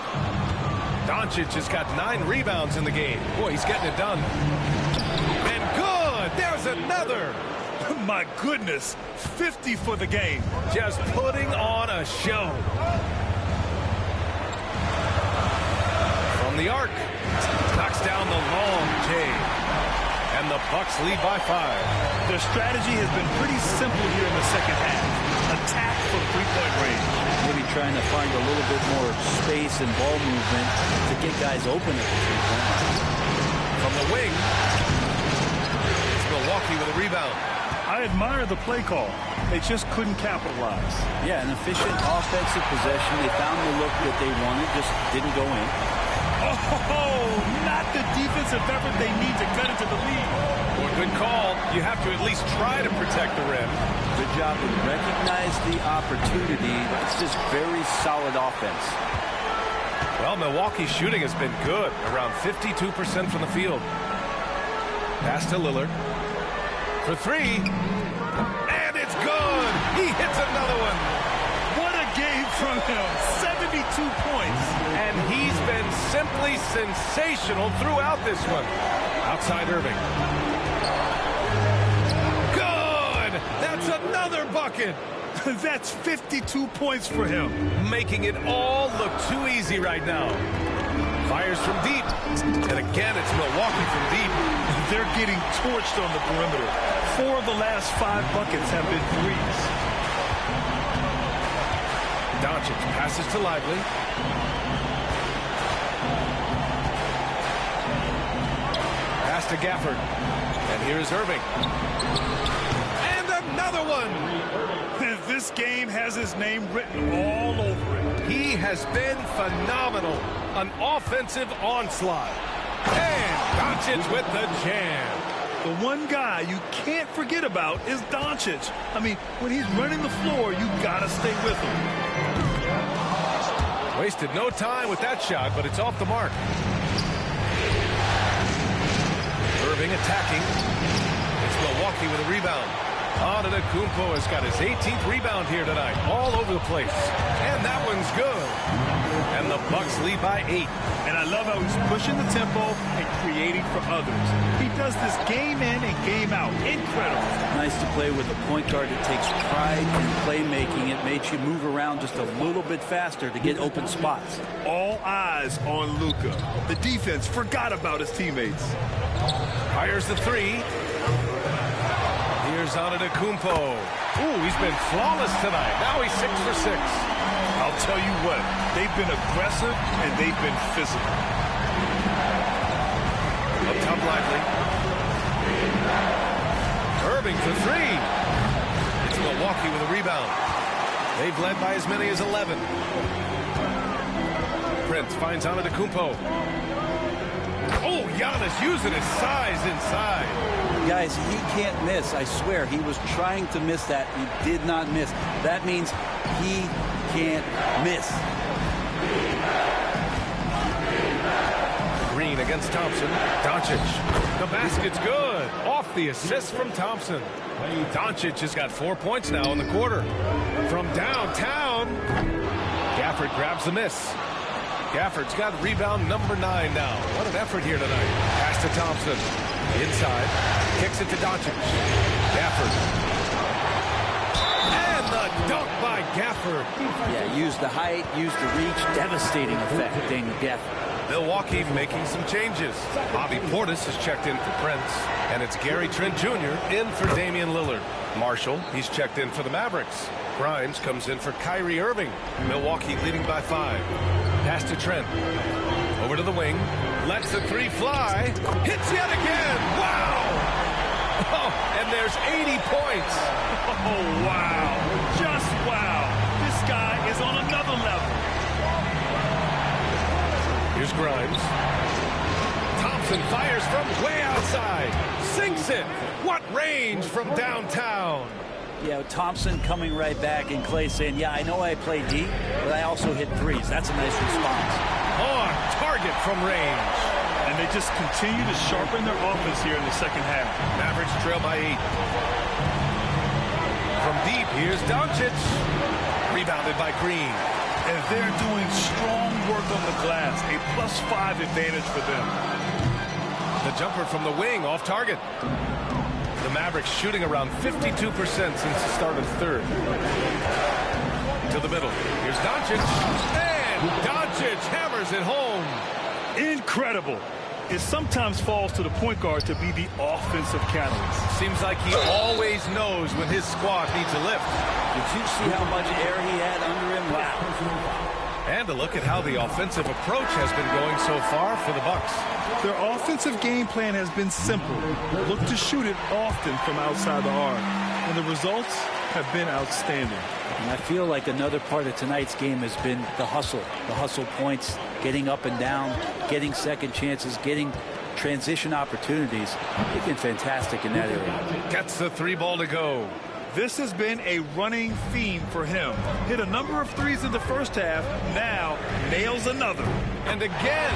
Doncic has got 9 rebounds in the game. Boy, he's getting it done. And good! There's another! My goodness, 50 for the game. Just putting on a show. From the arc. Knocks down the long J. And the Bucks lead by 5. Their strategy has been pretty simple here in the second half. Attack from three-point range. Maybe trying to find a little bit more space and ball movement to get guys open at the three-point line. From the wing, it's Milwaukee with a rebound. I admire the play call. They just couldn't capitalize. Yeah, an efficient offensive possession. They found the look that they wanted, just didn't go in. Oh, not the defensive effort they need to cut into the lead. Well, good call. You have to at least try to protect the rim. Good job to recognize the opportunity. It's just very solid offense. Well, Milwaukee's shooting has been good, around 52% from the field. Pass to Lillard. For three. And it's good. He hits another one. What a game from him. 72 points. And he's been simply sensational throughout this one. Outside Irving. Good! That's another bucket. That's 52 points for him. Making it all look too easy right now. Fires from deep. And again, it's Milwaukee from deep. They're getting torched on the perimeter. 4 of the last 5 buckets have been threes. Doncic passes to Lively. Pass to Gafford. And here's Irving. And another one. This game has his name written all over it. He has been phenomenal. An offensive onslaught. And Doncic with the jam. The one guy you can't forget about is Doncic. I mean, when he's running the floor, you gotta stay with him. Wasted no time with that shot, but it's off the mark. Irving attacking. It's Milwaukee with a rebound. Antetokounmpo has got his 18th rebound here tonight, all over the place. And that one's good. And the Bucks lead by 8. And I love how he's pushing the tempo and creating for others. He does this game in and game out. Incredible. Nice to play with a point guard that takes pride in playmaking. It made you move around just a little bit faster to get open spots. All eyes on Luka. The defense forgot about his teammates. Fires the three. Here's Antetokounmpo. Ooh, he's been flawless tonight. Now he's 6 for 6. I'll tell you what, they've been aggressive and they've been physical. Up top Lively. Irving for three. It's Milwaukee with a rebound. They've led by as many as 11. Prince finds Antetokounmpo. Oh, Giannis using his size inside. Guys, he can't miss. I swear, he was trying to miss that. He did not miss. That means he can't miss. Green against Thompson. Doncic. The basket's good. Off the assist from Thompson. Doncic has got 4 points now in the quarter. From downtown. Gafford grabs the miss. Gafford's got rebound number 9 now. What an effort here tonight. Pass to Thompson. Inside. Kicks it to Doncic. Gafford. And the dunk by Gafford. Yeah, use the height, use the reach. Devastating effect, Daniel Gafford. Milwaukee making some changes. Bobby Portis has checked in for Prince. And it's Gary Trent Jr. in for Damian Lillard. Marshall, he's checked in for the Mavericks. Grimes comes in for Kyrie Irving. Milwaukee leading by 5. Pass to Trent. Over to the wing. Lets the three fly. Hits yet again. Wow! Oh, and there's 80 points. Oh, wow. Just wow. This guy is on another level. Here's Grimes. Thompson fires from way outside. Sinks it. What range from downtown. Yeah, Thompson coming right back, and Clay saying, yeah, I know I play deep, but I also hit threes. That's a nice response. On target from range. And they just continue to sharpen their offense here in the second half. Mavericks trail by 8. From deep, here's Doncic. Rebounded by Green. And they're doing strong work on the glass. A +5 advantage for them. The jumper from the wing off target. The Mavericks shooting around 52% since the start of third. To the middle. Here's Doncic. And Doncic hammers it home. Incredible. It sometimes falls to the point guard to be the offensive catalyst. Seems like he always knows when his squad needs a lift. Did you see how much air he had under him? Wow. And a look at how the offensive approach has been going so far for the Bucks. Their offensive game plan has been simple. Look to shoot it often from outside the arc. And the results have been outstanding. And I feel like another part of tonight's game has been the hustle. The hustle points, getting up and down, getting second chances, getting transition opportunities. They've been fantastic in that area. Gets the three ball to go. This has been a running theme for him. Hit a number of threes in the first half. Now nails another. And again,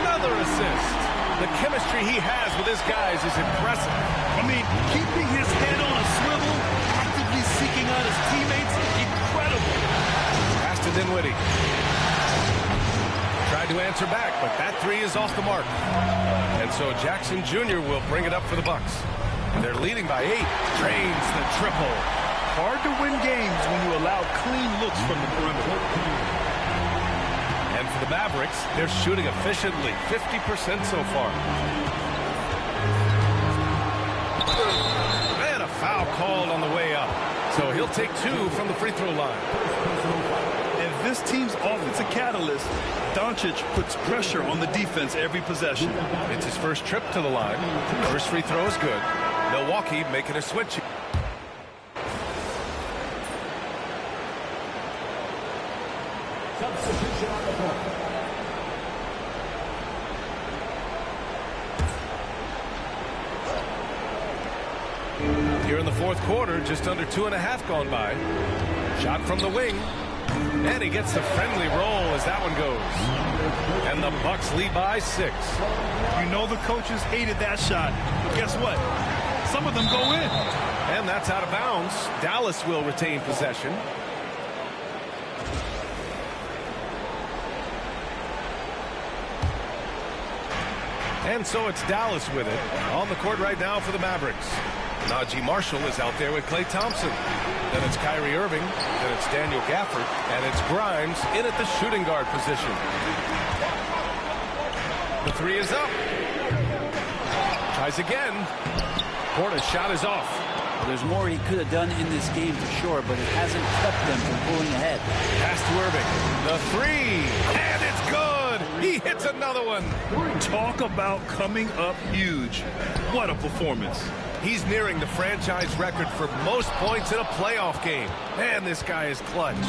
another assist. The chemistry he has with his guys is impressive. I mean, keeping his head on a swivel, actively seeking out his teammates, incredible. Pass to Dinwiddie. Tried to answer back, but that three is off the mark. And so Jackson Jr. will bring it up for the Bucks. They're leading by 8. Drains the triple. Hard to win games when you allow clean looks from the perimeter. And for the Mavericks, they're shooting efficiently, 50% so far. And a foul called on the way up. So he'll take 2 from the free throw line. And this team's offensive catalyst, Doncic, puts pressure on the defense every possession. It's his first trip to the line. First free throw is good. Milwaukee making a switch. Substitution on the court. Here in the fourth quarter, just under 2.5 gone by. Shot from the wing. And he gets the friendly roll as that one goes. And the Bucks lead by 6. You know the coaches hated that shot. But guess what? Some of them go in. And that's out of bounds. Dallas will retain possession. And so it's Dallas with it. On the court right now for the Mavericks. Najee Marshall is out there with Klay Thompson. Then it's Kyrie Irving. Then it's Daniel Gafford. And it's Grimes in at the shooting guard position. The three is up. Tries again. Porter's shot is off. Well, there's more he could have done in this game for sure, but it hasn't kept them from pulling ahead. Pass to Irving. The three. And it's good. He hits another one. Talk about coming up huge. What a performance. He's nearing the franchise record for most points in a playoff game. Man, this guy is clutch. The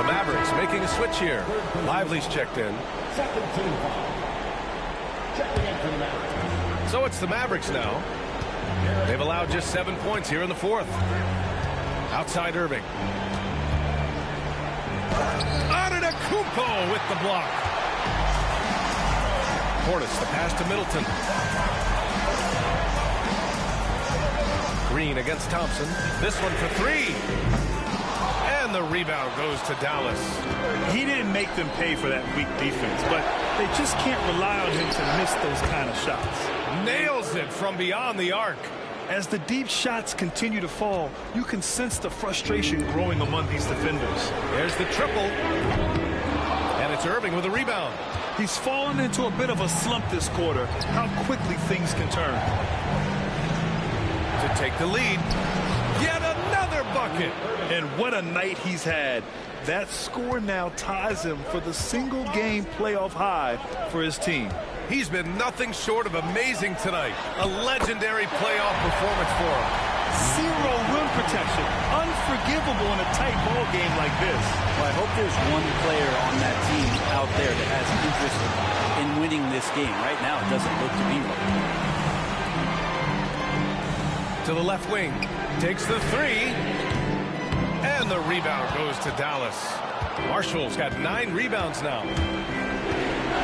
Mavericks making a switch here. Lively's checked in. Second team foul. Checking in for the Mavericks. So it's the Mavericks now. They've allowed just 7 points here in the fourth. Outside Irving. Antetokounmpo with the block. Portis, the pass to Middleton. Green against Thompson. This one for 3. And the rebound goes to Dallas. He didn't make them pay for that weak defense, but they just can't rely on him to miss those kind of shots. Nails it from beyond the arc. As the deep shots continue to fall, you can sense the frustration growing among these defenders. There's the triple. And it's Irving with a rebound. He's fallen into a bit of a slump this quarter. How quickly things can turn. To take the lead. Yet another bucket. And what a night he's had. That score now ties him for the single-game playoff high for his team. He's been nothing short of amazing tonight. A legendary playoff performance for him. Zero rim protection. Unforgivable in a tight ball game like this. Well, I hope there's one player on that team out there that has interest in winning this game. Right now, it doesn't look to be one. To the left wing. Takes the three. And the rebound goes to Dallas. Marshall's got 9 rebounds now.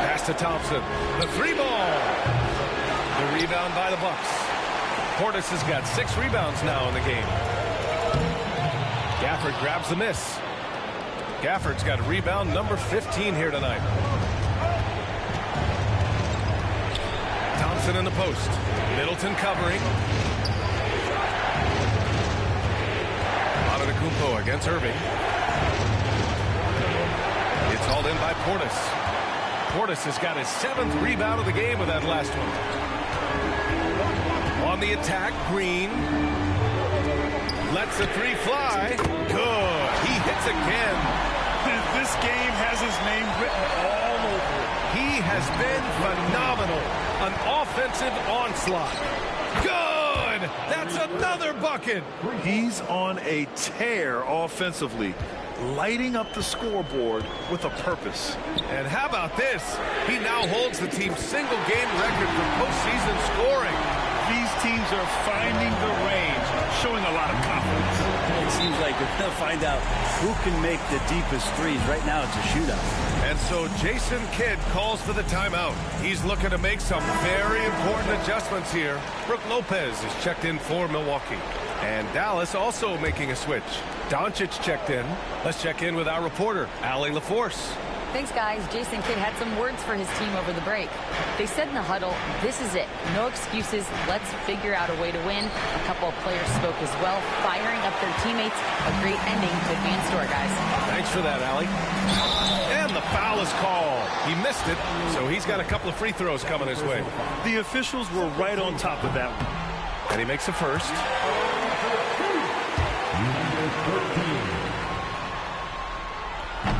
Pass to Thompson. The 3 ball. The rebound by the Bucks. Portis has got 6 rebounds now in the game. Gafford grabs the miss. Gafford's got rebound number 15 here tonight. Thompson in the post. Middleton covering. Antetokounmpo against Irving. It's hauled in by Portis. Portis has got his 7th rebound of the game with that last one. On the attack, Green. Lets the 3 fly. Good. He hits again. This game has his name written all over it. He has been phenomenal. An offensive onslaught. Good. That's another bucket. He's on a tear offensively, lighting up the scoreboard with a purpose. And how about this? He now holds the team's single-game record for postseason scoring. These teams are finding the range, showing a lot of confidence. It seems like we're going to find out who can make the deepest threes. Right now, it's a shootout. And so Jason Kidd calls for the timeout. He's looking to make some very important adjustments here. Brook Lopez is checked in for Milwaukee. And Dallas also making a switch. Doncic checked in. Let's check in with our reporter, Allie LaForce. Thanks, guys. Jason Kidd had some words for his team over the break. They said in the huddle, this is it. No excuses. Let's figure out a way to win. A couple of players spoke as well, firing up their teammates. A great ending to advance to our guys. Thanks for that, Allie. And the foul is called. He missed it, so he's got a couple of free throws coming his way. The officials were right on top of that one. And he makes a first.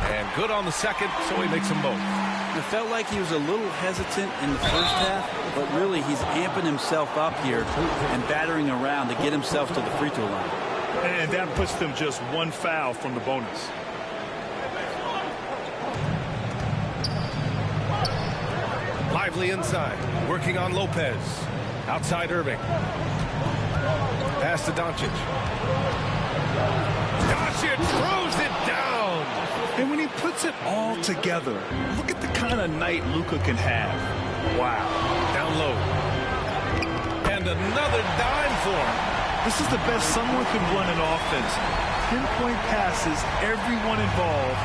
And good on the second, so he makes them both. It felt like he was a little hesitant in the first half, but really he's amping himself up here and battering around to get himself to the free throw line. And that puts them just 1 foul from the bonus. Lively inside, working on Lopez. Outside Irving. Pass to Doncic. Doncic throws it down. And when he puts it all together, look at the kind of night Luka can have. Wow. Down low. And another dime for him. This is the best someone can run an offense. Pinpoint passes, everyone involved.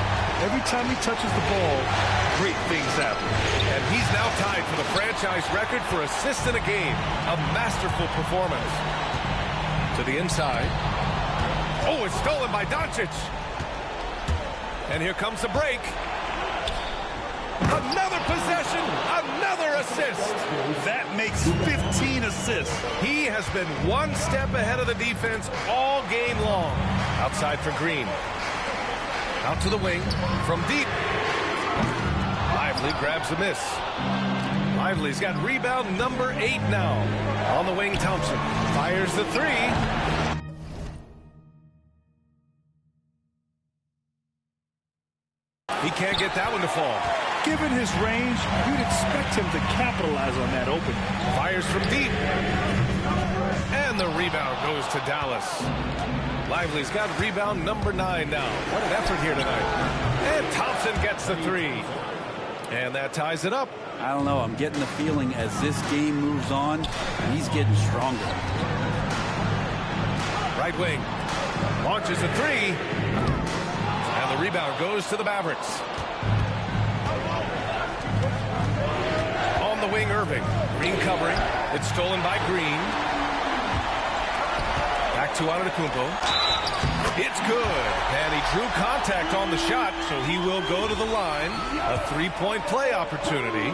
Every time he touches the ball, great things happen. And he's now tied for the franchise record for assists in a game. A masterful performance. To the inside. Oh, it's stolen by Doncic. And here comes the break. Another possession, another assist. That makes 15 assists. He has been one step ahead of the defense all game long. Outside for Green. Out to the wing from deep. Lively grabs the miss. Lively's got rebound number 8 now. On the wing, Thompson fires the 3. He can't get that one to fall. Given his range, you'd expect him to capitalize on that opening. Fires from deep. And the rebound goes to Dallas. Lively's got rebound number 9 now. What an effort here tonight. And Thompson gets the 3. And that ties it up. I don't know. I'm getting the feeling as this game moves on, he's getting stronger. Right wing. Launches a 3. And the rebound goes to the Mavericks. On the wing, Irving. Green covering. It's stolen by Green. Back to Antetokounmpo. It's good. And he drew contact on the shot, so he will go to the line. A 3-point play opportunity.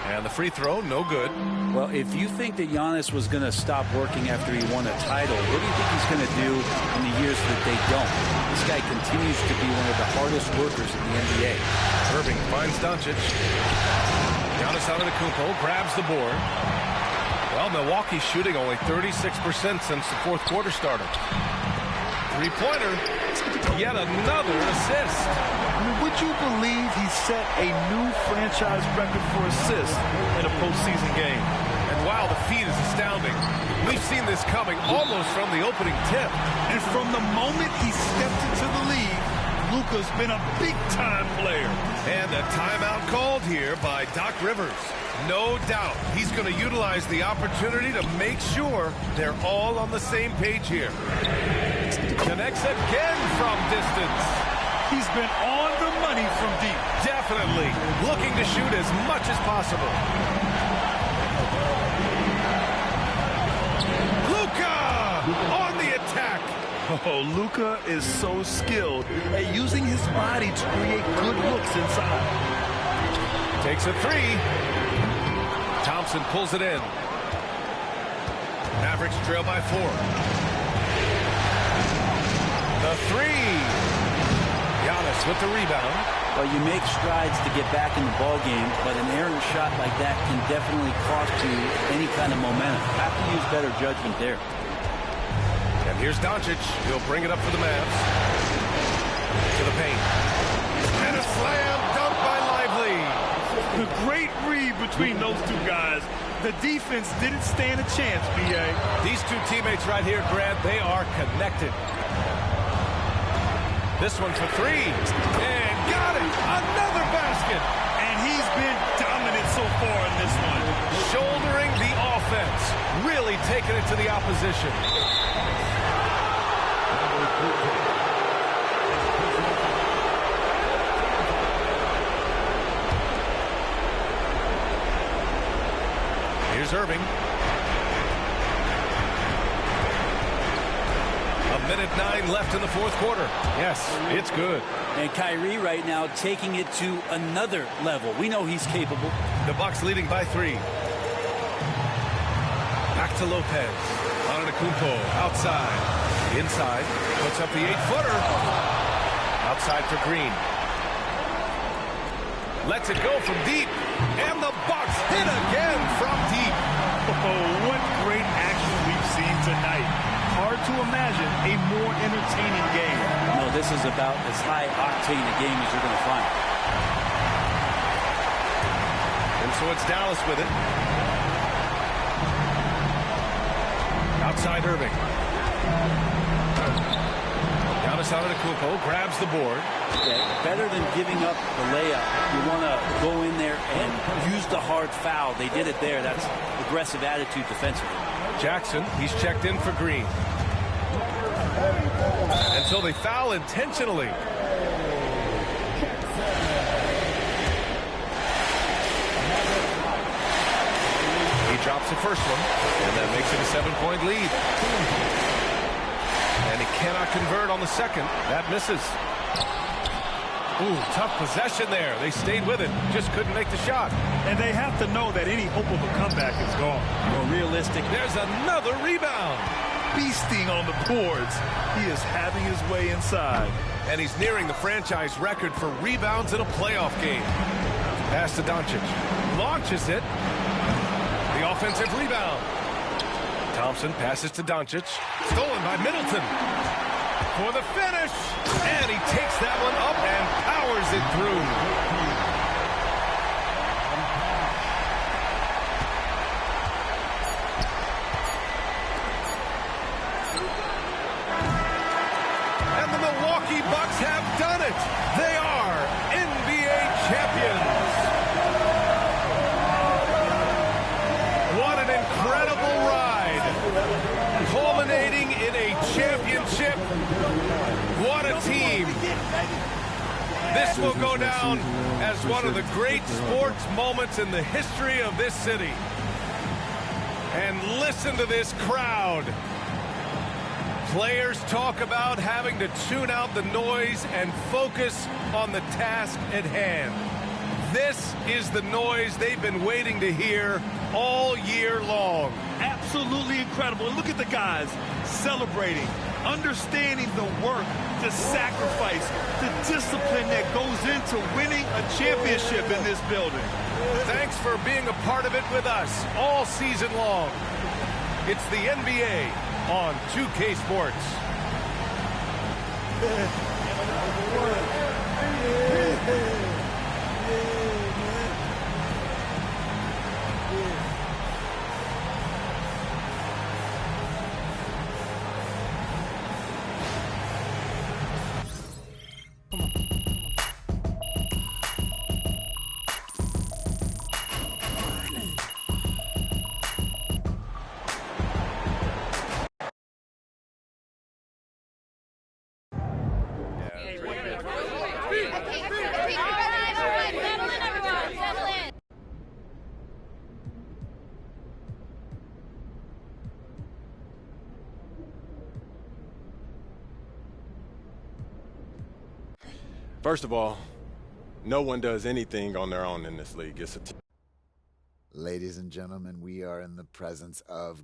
And And the free throw, no good. Well, if you think that Giannis was going to stop working after he won a title, what do you think he's going to do in the years that they don't? This guy continues to be one of the hardest workers in the NBA. Irving finds Doncic. Giannis Antetokounmpo grabs the board. Well, Milwaukee's shooting only 36% since the fourth quarter started. Three-pointer, yet another assist. I mean, would you believe he set a new franchise record for assists in a postseason game? And wow, the feat is astounding. We've seen this coming almost from the opening tip. And from the moment he stepped into the league, Luka's been a big-time player. And a timeout called here by Doc Rivers. No doubt he's going to utilize the opportunity to make sure they're all on the same page here. Connects again from distance. He's been on the money from deep. Definitely looking to shoot as much as possible. Luka on the attack. Oh, Luka is so skilled at using his body to create good looks inside. Takes a three. Thompson pulls it in. Mavericks trail by 4. The three. Giannis with the rebound. Well, you make strides to get back in the ball game, but an errant shot like that can definitely cost you any kind of momentum. Have to use better judgment there. And here's Doncic. He'll bring it up for the Mavs. To the paint. And a slam dunk by Lively. The great read between those two guys. The defense didn't stand a chance, B.A. These two teammates right here, Grant, they are connected. This one for three. And got it. Another basket. And he's been dominant so far in this one. Shouldering the offense. Really taking it to the opposition. Here's Irving. A minute 9 left in the fourth quarter. Yes, it's good. And Kyrie right now taking it to another level. We know he's capable. The Bucks leading by 3. Back to Lopez. Antetokounmpo outside. Inside. Puts up the 8-footer. Outside for Green. Lets it go from deep. And the Bucks hit again from deep. Oh, what great action we've seen tonight. Hard to imagine a more entertaining game. No, this is about as high-octane a game as you're going to find. And so it's Dallas with it. Outside Irving. Giannis Antetokounmpo grabs the board. Okay, better than giving up the layup. You want to go in there and use the hard foul. They did it there. That's aggressive attitude defensively. Jackson, he's checked in for Green. And so they foul intentionally. He drops the first one, and that makes it a 7-point lead. And he cannot convert on the second. That misses. Ooh, tough possession there. They stayed with it. Just couldn't make the shot. And they have to know that any hope of a comeback is gone. More realistic. There's another rebound. Feasting on the boards. He is having his way inside. And he's nearing the franchise record for rebounds in a playoff game. Pass to Doncic. Launches it. The offensive rebound. Thompson passes to Doncic. Stolen by Middleton. For the finish. And he takes that one up and powers it through. And the Milwaukee Bucks have done it. They are NBA champions. What an incredible ride. Culminating in a championship. What a team. This will go down as one of the great sports moments in the history of this city. And listen to this crowd. Players talk about having to tune out the noise and focus on the task at hand. This is the noise they've been waiting to hear all year long. Absolutely incredible. And look at the guys celebrating, understanding the work, the sacrifice, the discipline that goes into winning a championship in this building. Thanks for being a part of it with us all season long. It's the NBA on 2K Sports. First of all, no one does anything on their own in this league. It's a team. Ladies and gentlemen, we are in the presence of...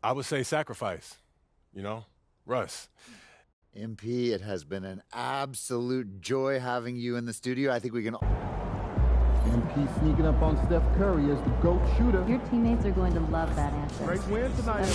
I would say sacrifice, Russ. MP, it has been an absolute joy having you in the studio. I think we can... MP sneaking up on Steph Curry as the GOAT shooter. Your teammates are going to love that answer. Great win tonight.